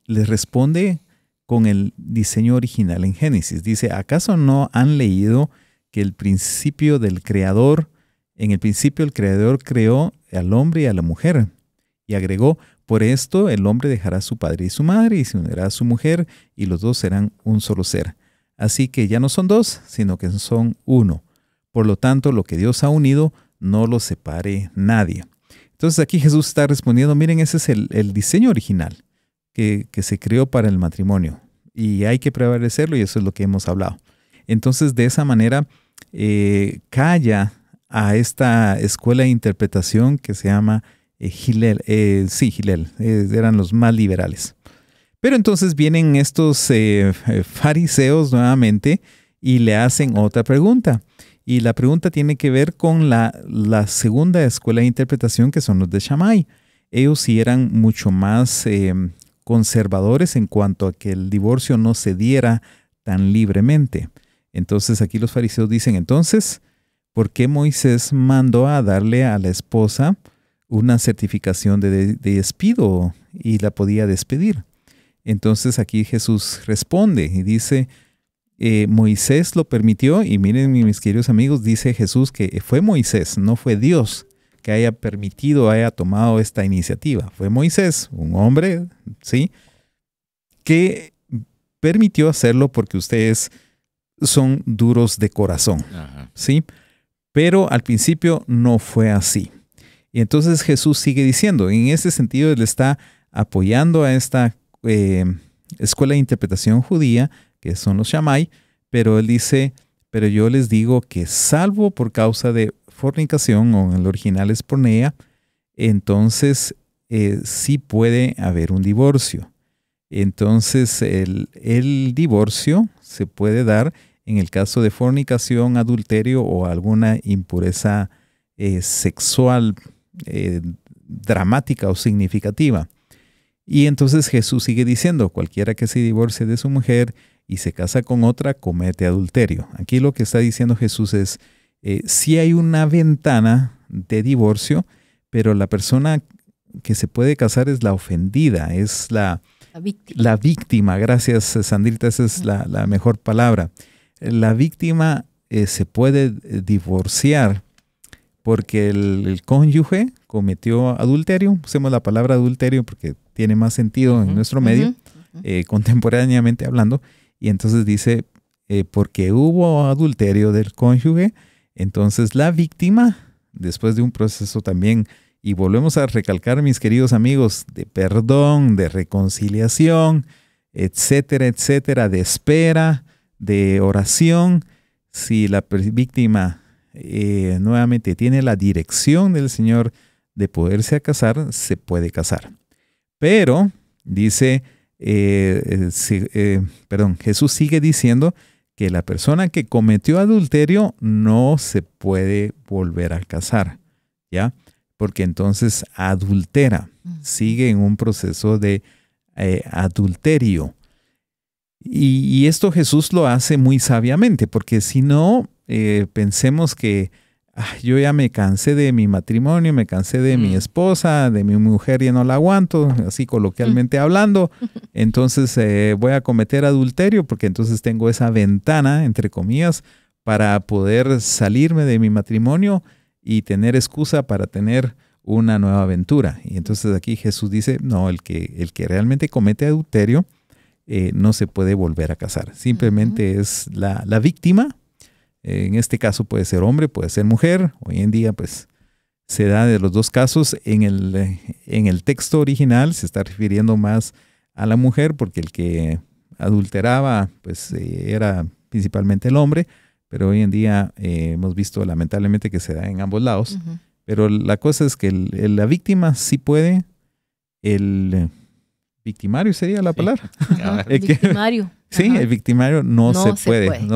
Speaker 6: les responde con el diseño original en Génesis. Dice: ¿acaso no han leído que el principio del Creador, en el principio el Creador creó al hombre y a la mujer? Y agregó: por esto el hombre dejará a su padre y su madre y se unirá a su mujer, y los dos serán un solo ser. Así que ya no son dos, sino que son uno. Por lo tanto, lo que Dios ha unido, no lo separe nadie. Entonces aquí Jesús está respondiendo: miren, ese es el diseño original que se creó para el matrimonio. Y hay que prevalecerlo, y eso es lo que hemos hablado. Entonces, de esa manera, calla a esta escuela de interpretación que se llama Hillel. Hillel, eran los más liberales. Pero entonces vienen estos fariseos nuevamente y le hacen otra pregunta. Y la pregunta tiene que ver con la segunda escuela de interpretación, que son los de Shammai. Ellos sí eran mucho más conservadores en cuanto a que el divorcio no se diera tan libremente. Entonces aquí los fariseos dicen: entonces, ¿por qué Moisés mandó a darle a la esposa una certificación de despido y la podía despedir? Entonces aquí Jesús responde y dice: Moisés lo permitió. Y miren, mis queridos amigos, dice Jesús que fue Moisés, no fue Dios que haya permitido, haya tomado esta iniciativa. Fue Moisés, un hombre, ¿sí?, que permitió hacerlo porque ustedes son duros de corazón, ¿sí? Pero al principio no fue así. Y entonces Jesús sigue diciendo, en ese sentido él está apoyando a esta escuela de interpretación judía, que son los Shammai, pero él dice: pero yo les digo que salvo por causa de fornicación, o en el original es porneia, entonces sí puede haber un divorcio. Entonces el divorcio se puede dar en el caso de fornicación, adulterio o alguna impureza sexual dramática o significativa. Y entonces Jesús sigue diciendo: cualquiera que se divorcie de su mujer y se casa con otra, comete adulterio. Aquí lo que está diciendo Jesús es: sí hay una ventana de divorcio, pero la persona que se puede casar es la ofendida, es la víctima. Gracias, Sandrita, esa es la mejor palabra. La víctima se puede divorciar porque el cónyuge cometió adulterio. Usemos la palabra adulterio porque tiene más sentido en nuestro medio, contemporáneamente hablando. Y entonces dice, porque hubo adulterio del cónyuge, entonces la víctima, después de un proceso también, y volvemos a recalcar, mis queridos amigos, de perdón, de reconciliación, etcétera, etcétera, de espera, de oración, si la víctima nuevamente tiene la dirección del Señor de poderse casar, se puede casar. Pero, dice, Jesús sigue diciendo que la persona que cometió adulterio no se puede volver a casar, ¿ya? Porque entonces adultera, sigue en un proceso de adulterio. Y esto Jesús lo hace muy sabiamente, porque si no, pensemos que yo ya me cansé de mi matrimonio, me cansé de mi esposa, de mi mujer, ya no la aguanto, así coloquialmente hablando, entonces voy a cometer adulterio, porque entonces tengo esa ventana, entre comillas, para poder salirme de mi matrimonio y tener excusa para tener una nueva aventura. Y entonces aquí Jesús dice, no, el que realmente comete adulterio no se puede volver a casar. Simplemente es la víctima. En este caso puede ser hombre, puede ser mujer. Hoy en día pues se da de los dos casos. En el texto original se está refiriendo más a la mujer, porque el que adulteraba pues era principalmente el hombre, pero hoy en día hemos visto lamentablemente que se da en ambos lados. Pero la cosa es que la víctima sí puede, el victimario sería la palabra.
Speaker 4: El victimario.
Speaker 6: Sí, el victimario no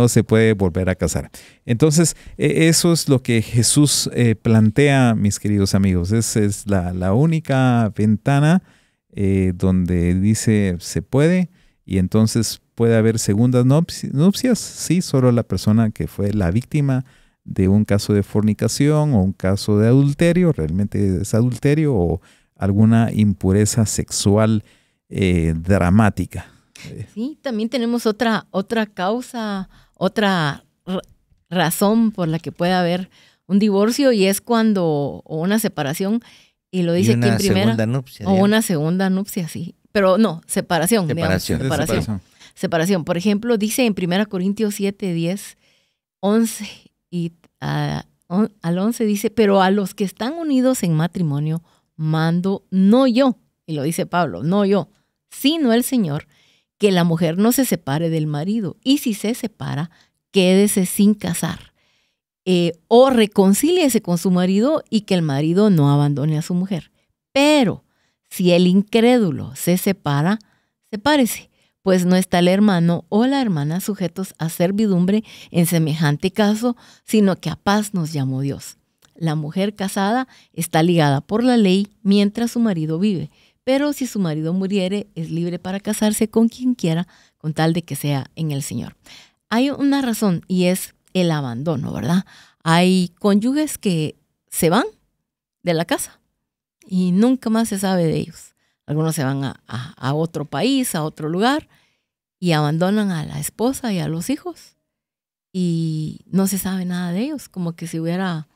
Speaker 6: se puede volver a casar. Entonces, eso es lo que Jesús plantea, mis queridos amigos. Esa es la única ventana donde dice se puede, y entonces puede haber segundas nupcias. Sí, solo la persona que fue la víctima de un caso de fornicación o un caso de adulterio, realmente es adulterio, o alguna impureza sexual dramática.
Speaker 4: Sí, también tenemos otra causa, otra razón por la que puede haber un divorcio, y es cuando, o una separación, y lo dice aquí en primera, segunda nupcia, o una segunda nupcia, sí, pero no, separación. Separación. Por ejemplo, dice en 1 Corintios 7, 10, 11 y al 11 dice, pero a los que están unidos en matrimonio mando no yo, y lo dice Pablo, no yo, sino el Señor, que la mujer no se separe del marido, y si se separa, quédese sin casar, o reconcíliese con su marido, y que el marido no abandone a su mujer. Pero si el incrédulo se separa, sepárese, pues no está el hermano o la hermana sujetos a servidumbre en semejante caso, sino que a paz nos llamó Dios. La mujer casada está ligada por la ley mientras su marido vive, pero si su marido muriere, es libre para casarse con quien quiera, con tal de que sea en el Señor. Hay una razón, y es el abandono, ¿verdad? Hay cónyuges que se van de la casa y nunca más se sabe de ellos. Algunos se van a otro país, a otro lugar, y abandonan a la esposa y a los hijos. Y no se sabe nada de ellos, como que si hubiera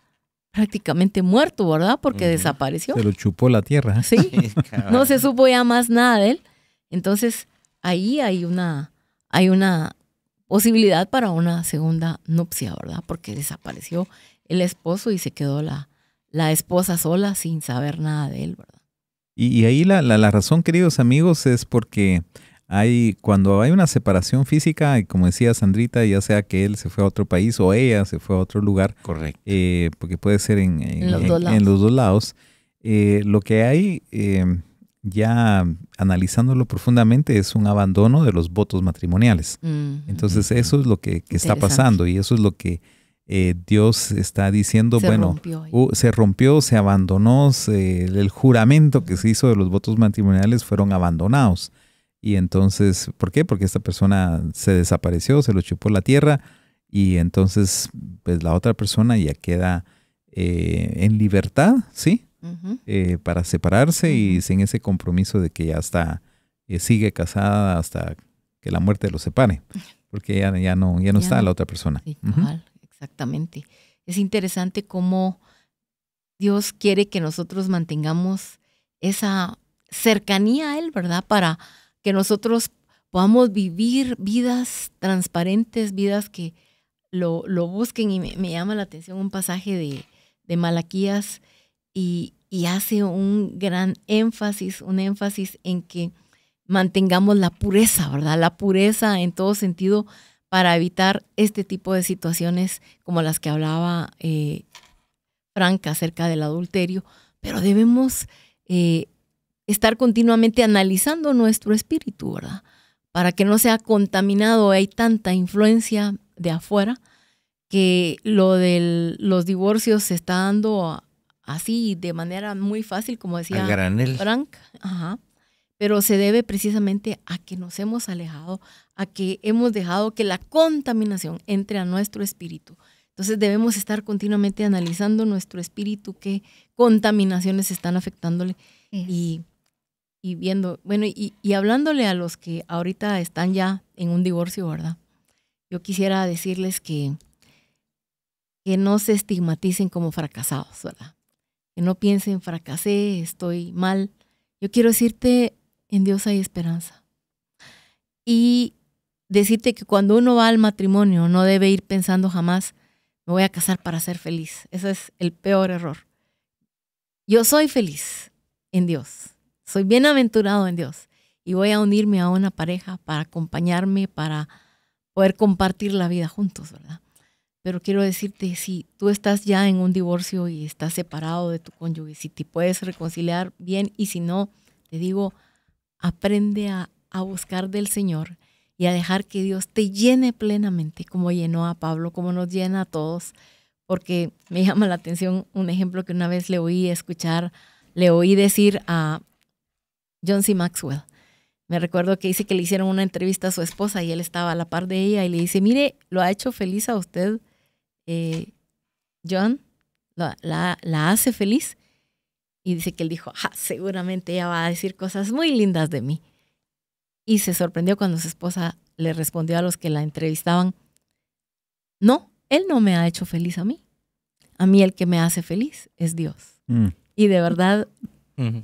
Speaker 4: prácticamente muerto, ¿verdad? Porque desapareció.
Speaker 6: Se lo chupó la tierra.
Speaker 4: Sí, no se supo ya más nada de él. Entonces, ahí hay una posibilidad para una segunda nupcia, ¿verdad? Porque desapareció el esposo y se quedó la esposa sola sin saber nada de él, ¿verdad?
Speaker 6: Y ahí la razón, queridos amigos, es porque cuando hay una separación física, y como decía Sandrita, ya sea que él se fue a otro país o ella se fue a otro lugar.
Speaker 5: Correcto.
Speaker 6: Porque puede ser en los dos lados. Lo que hay, ya analizándolo profundamente, es un abandono de los votos matrimoniales. Entonces eso es lo que está pasando, y eso es lo que Dios está diciendo. Se rompió, se abandonó, el juramento que se hizo de los votos matrimoniales fueron abandonados. Y entonces, ¿por qué? Porque esta persona se desapareció, se lo chupó la tierra, y entonces pues la otra persona ya queda en libertad, ¿sí? Para separarse y sin ese compromiso de que ya está, sigue casada hasta que la muerte los separe, porque ya no está la otra persona.
Speaker 4: Igual, exactamente. Es interesante cómo Dios quiere que nosotros mantengamos esa cercanía a Él, ¿verdad? Para que nosotros podamos vivir vidas transparentes, vidas que lo busquen. Y me llama la atención un pasaje de Malaquías y hace un gran énfasis en que mantengamos la pureza, ¿verdad? La pureza en todo sentido para evitar este tipo de situaciones como las que hablaba Frank acerca del adulterio. Pero debemos estar continuamente analizando nuestro espíritu, ¿verdad? Para que no sea contaminado. Hay tanta influencia de afuera que lo de los divorcios se está dando así de manera muy fácil, como decía Frank. Ajá. Pero se debe precisamente a que nos hemos alejado, a que hemos dejado que la contaminación entre a nuestro espíritu. Entonces debemos estar continuamente analizando nuestro espíritu, qué contaminaciones están afectándole y viendo, bueno, y hablándole a los que ahorita están ya en un divorcio, ¿verdad? Yo quisiera decirles que no se estigmaticen como fracasados, ¿verdad? Que no piensen, fracasé, estoy mal. Yo quiero decirte, en Dios hay esperanza. Y decirte que cuando uno va al matrimonio no debe ir pensando jamás, me voy a casar para ser feliz. Ese es el peor error. Yo soy feliz en Dios. Soy bienaventurado en Dios. Y voy a unirme a una pareja para acompañarme, para poder compartir la vida juntos, ¿verdad? Pero quiero decirte, si tú estás ya en un divorcio y estás separado de tu cónyuge, si te puedes reconciliar bien, y si no, te digo, aprende a buscar del Señor y a dejar que Dios te llene plenamente, como llenó a Pablo, como nos llena a todos. Porque me llama la atención un ejemplo que una vez le oí decir a John C. Maxwell. Me recuerdo que dice que le hicieron una entrevista a su esposa y él estaba a la par de ella y le dice, mire, ¿lo ha hecho feliz a usted, John? ¿La hace feliz? Y dice que él dijo, seguramente ella va a decir cosas muy lindas de mí. Y se sorprendió cuando su esposa le respondió a los que la entrevistaban, no, él no me ha hecho feliz a mí. A mí el que me hace feliz es Dios. Y de verdad,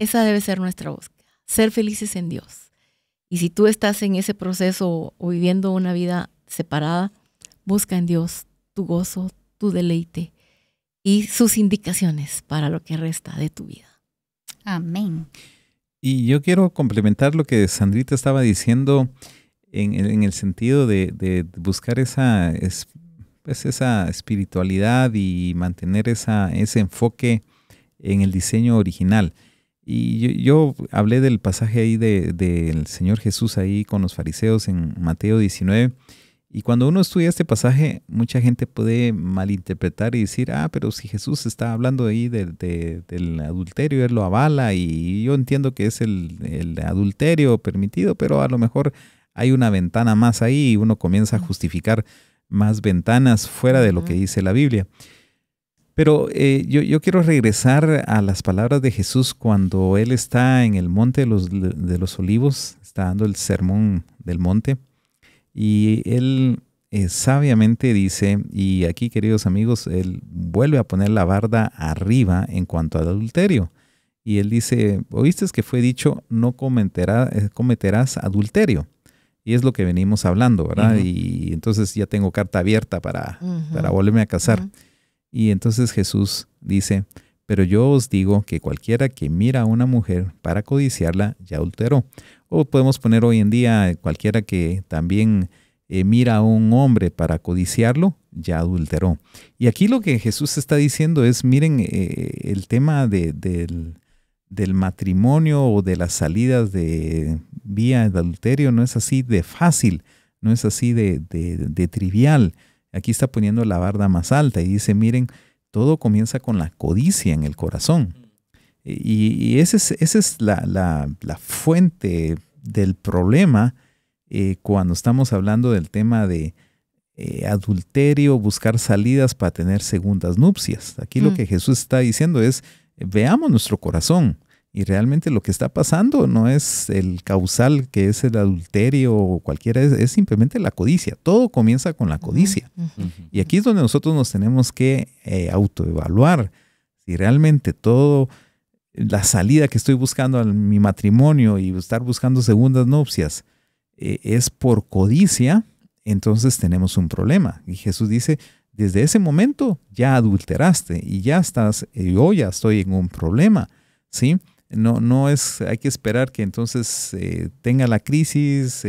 Speaker 4: esa debe ser nuestra búsqueda, ser felices en Dios. Y si tú estás en ese proceso o viviendo una vida separada, busca en Dios tu gozo, tu deleite y sus indicaciones para lo que resta de tu vida.
Speaker 3: Amén.
Speaker 6: Y yo quiero complementar lo que Sandrita estaba diciendo en el sentido de buscar esa espiritualidad y mantener ese enfoque en el diseño original. Y yo hablé del pasaje ahí del Señor Jesús ahí con los fariseos en Mateo 19. Y cuando uno estudia este pasaje, mucha gente puede malinterpretar y decir, pero si Jesús está hablando ahí del adulterio, él lo avala y yo entiendo que es el adulterio permitido, pero a lo mejor hay una ventana más ahí y uno comienza a justificar más ventanas fuera de lo que dice la Biblia. Pero yo quiero regresar a las palabras de Jesús cuando Él está en el monte de los olivos, está dando el sermón del monte. Y Él sabiamente dice, y aquí queridos amigos, Él vuelve a poner la barda arriba en cuanto al adulterio. Y Él dice, oíste que fue dicho, no cometerás adulterio. Y es lo que venimos hablando, ¿verdad? Y entonces ya tengo carta abierta para volverme a casar. Y entonces Jesús dice, pero yo os digo que cualquiera que mira a una mujer para codiciarla, ya adulteró. O podemos poner hoy en día, cualquiera que también mira a un hombre para codiciarlo, ya adulteró. Y aquí lo que Jesús está diciendo es, miren, el tema del matrimonio o de las salidas de vía de adulterio no es así de fácil, no es así de trivial. Aquí está poniendo la barda más alta y dice, miren, todo comienza con la codicia en el corazón. Y esa es la fuente del problema cuando estamos hablando del tema de adulterio, buscar salidas para tener segundas nupcias. Aquí lo que Jesús está diciendo es, veamos nuestro corazón. Y realmente lo que está pasando no es el causal que es el adulterio o cualquiera, es simplemente la codicia. Todo comienza con la codicia. Y aquí es donde nosotros nos tenemos que autoevaluar si realmente todo, la salida que estoy buscando a mi matrimonio y estar buscando segundas nupcias, es por codicia, entonces tenemos un problema. Y Jesús dice, desde ese momento ya adulteraste y ya estás, yo ya estoy en un problema, ¿sí? No es, hay que esperar que entonces tenga la crisis,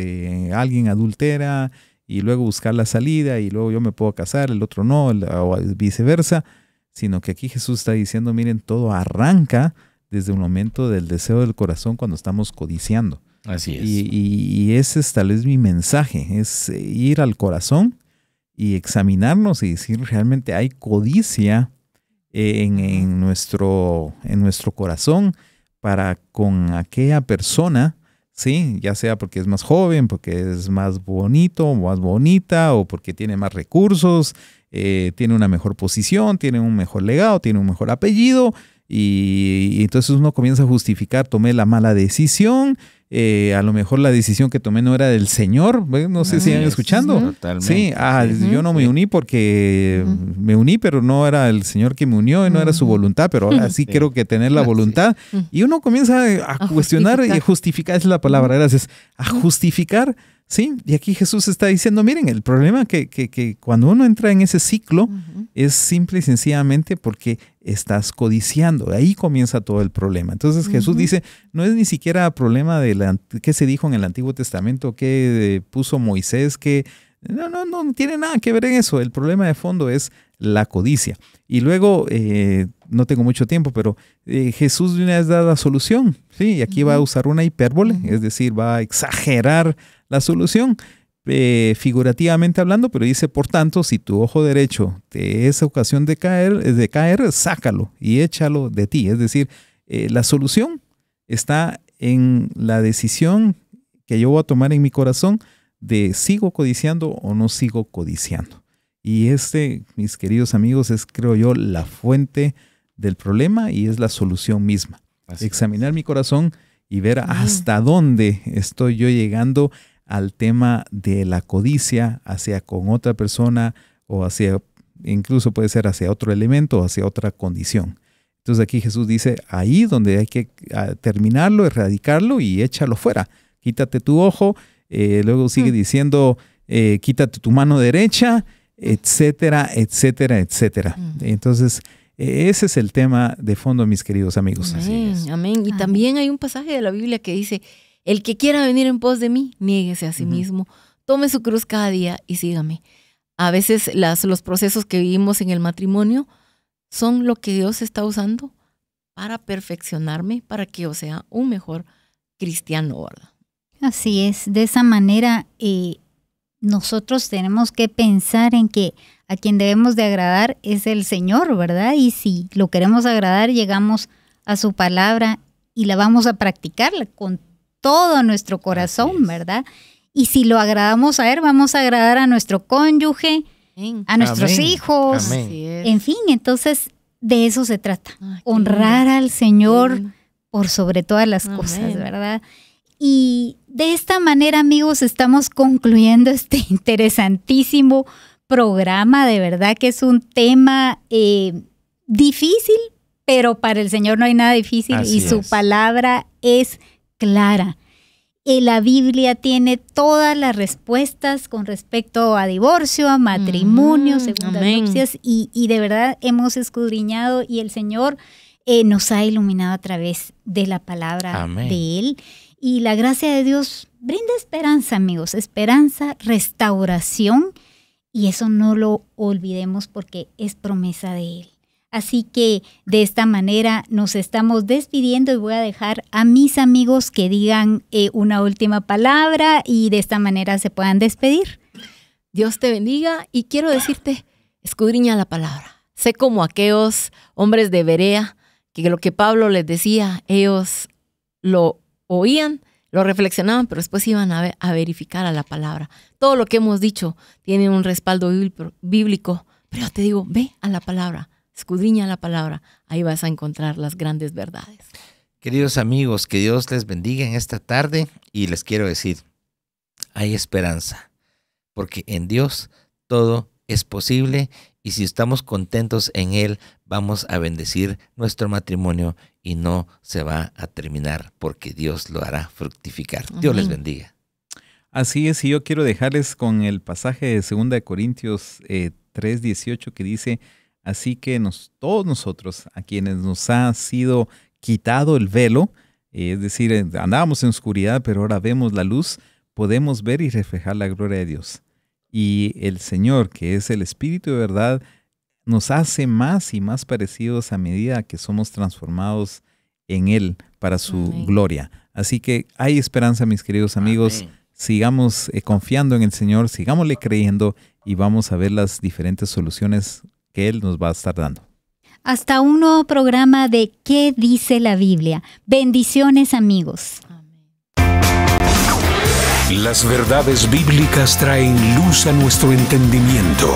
Speaker 6: alguien adultera y luego buscar la salida y luego yo me puedo casar, el otro no, o viceversa, sino que aquí Jesús está diciendo, miren, todo arranca desde un momento del deseo del corazón cuando estamos codiciando.
Speaker 5: Así es.
Speaker 6: Y ese es tal vez mi mensaje, es ir al corazón y examinarnos y decir, realmente hay codicia en nuestro corazón para con aquella persona, ¿sí? Ya sea porque es más joven, porque es más bonito o más bonita, o porque tiene más recursos, tiene una mejor posición, tiene un mejor legado, tiene un mejor apellido, y entonces uno comienza a justificar, tomé la mala decisión, a lo mejor la decisión que tomé no era del Señor, no sé si están escuchando.
Speaker 5: Totalmente.
Speaker 6: Sí, yo no me uní porque me uní, pero no era el Señor que me unió y no era su voluntad, pero ahora sí quiero que tener la voluntad. Y uno comienza a cuestionar y a justificar, esa es la palabra, gracias, a justificar. Sí, y aquí Jesús está diciendo, miren, el problema que cuando uno entra en ese ciclo es simple y sencillamente porque estás codiciando. Ahí comienza todo el problema. Entonces Jesús dice, no es ni siquiera problema de qué se dijo en el Antiguo Testamento, qué puso Moisés, que no tiene nada que ver en eso. El problema de fondo es la codicia. Y luego, no tengo mucho tiempo, pero Jesús de una vez da la solución. Sí, y aquí va a usar una hipérbole, es decir, va a exagerar la solución, figurativamente hablando, pero dice, por tanto, si tu ojo derecho te es ocasión de caer, sácalo y échalo de ti. Es decir, la solución está en la decisión que yo voy a tomar en mi corazón de sigo codiciando o no sigo codiciando. Y mis queridos amigos, es, creo yo, la fuente del problema y es la solución misma. Examinar mi corazón y ver hasta dónde estoy yo llegando al tema de la codicia hacia con otra persona o hacia, incluso puede ser hacia otro elemento o hacia otra condición. Entonces aquí Jesús dice, ahí donde hay que terminarlo, erradicarlo y échalo fuera. Quítate tu ojo, luego sigue diciendo, quítate tu mano derecha, etcétera, etcétera, etcétera. Entonces, ese es el tema de fondo, mis queridos amigos.
Speaker 4: Amén. Y también hay un pasaje de la Biblia que dice, el que quiera venir en pos de mí, niéguese a sí mismo, tome su cruz cada día y sígame. A veces los procesos que vivimos en el matrimonio son lo que Dios está usando para perfeccionarme, para que yo sea un mejor cristiano, ¿verdad?
Speaker 3: Así es. De esa manera, nosotros tenemos que pensar en que a quien debemos de agradar es el Señor, ¿verdad? Y si lo queremos agradar, llegamos a su palabra y la vamos a practicar con todo nuestro corazón, ¿verdad? Y si lo agradamos a Él, vamos a agradar a nuestro cónyuge, a nuestros hijos, en fin, entonces de eso se trata, honrar al Señor por sobre todas las cosas, ¿verdad? Y de esta manera, amigos, estamos concluyendo este interesantísimo programa, de verdad que es un tema difícil, pero para el Señor no hay nada difícil. Así y su palabra es clara. La Biblia tiene todas las respuestas con respecto a divorcio, a matrimonio, segundas nupcias, y de verdad hemos escudriñado y el Señor nos ha iluminado a través de la palabra de Él. Y la gracia de Dios brinda esperanza, amigos, esperanza, restauración, y eso no lo olvidemos porque es promesa de Él. Así que de esta manera nos estamos despidiendo y voy a dejar a mis amigos que digan una última palabra y de esta manera se puedan despedir.
Speaker 4: Dios te bendiga y quiero decirte, escudriña la palabra. Sé como aquellos hombres de Berea, que lo que Pablo les decía, ellos lo oían, lo reflexionaban, pero después iban a verificar a la palabra. Todo lo que hemos dicho tiene un respaldo bíblico, pero te digo, ve a la palabra. Escudriña la palabra, ahí vas a encontrar las grandes verdades.
Speaker 5: Queridos amigos, que Dios les bendiga en esta tarde y les quiero decir, hay esperanza, porque en Dios todo es posible y si estamos contentos en Él, vamos a bendecir nuestro matrimonio y no se va a terminar porque Dios lo hará fructificar. Dios les bendiga.
Speaker 6: Así es, y yo quiero dejarles con el pasaje de 2 Corintios 3:18 que dice, así que todos nosotros, a quienes nos ha sido quitado el velo, es decir, andábamos en oscuridad, pero ahora vemos la luz, podemos ver y reflejar la gloria de Dios. Y el Señor, que es el Espíritu de verdad, nos hace más y más parecidos a medida que somos transformados en Él para su gloria. Así que hay esperanza, mis queridos amigos.
Speaker 5: Amén.
Speaker 6: Sigamos confiando en el Señor, sigámosle creyendo y vamos a ver las diferentes soluciones que Él nos va a estar dando.
Speaker 3: Hasta un nuevo programa de ¿Qué dice la Biblia? Bendiciones, amigos.
Speaker 1: Las verdades bíblicas traen luz a nuestro entendimiento.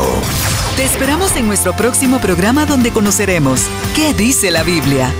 Speaker 2: Te esperamos en nuestro próximo programa donde conoceremos ¿Qué dice la Biblia?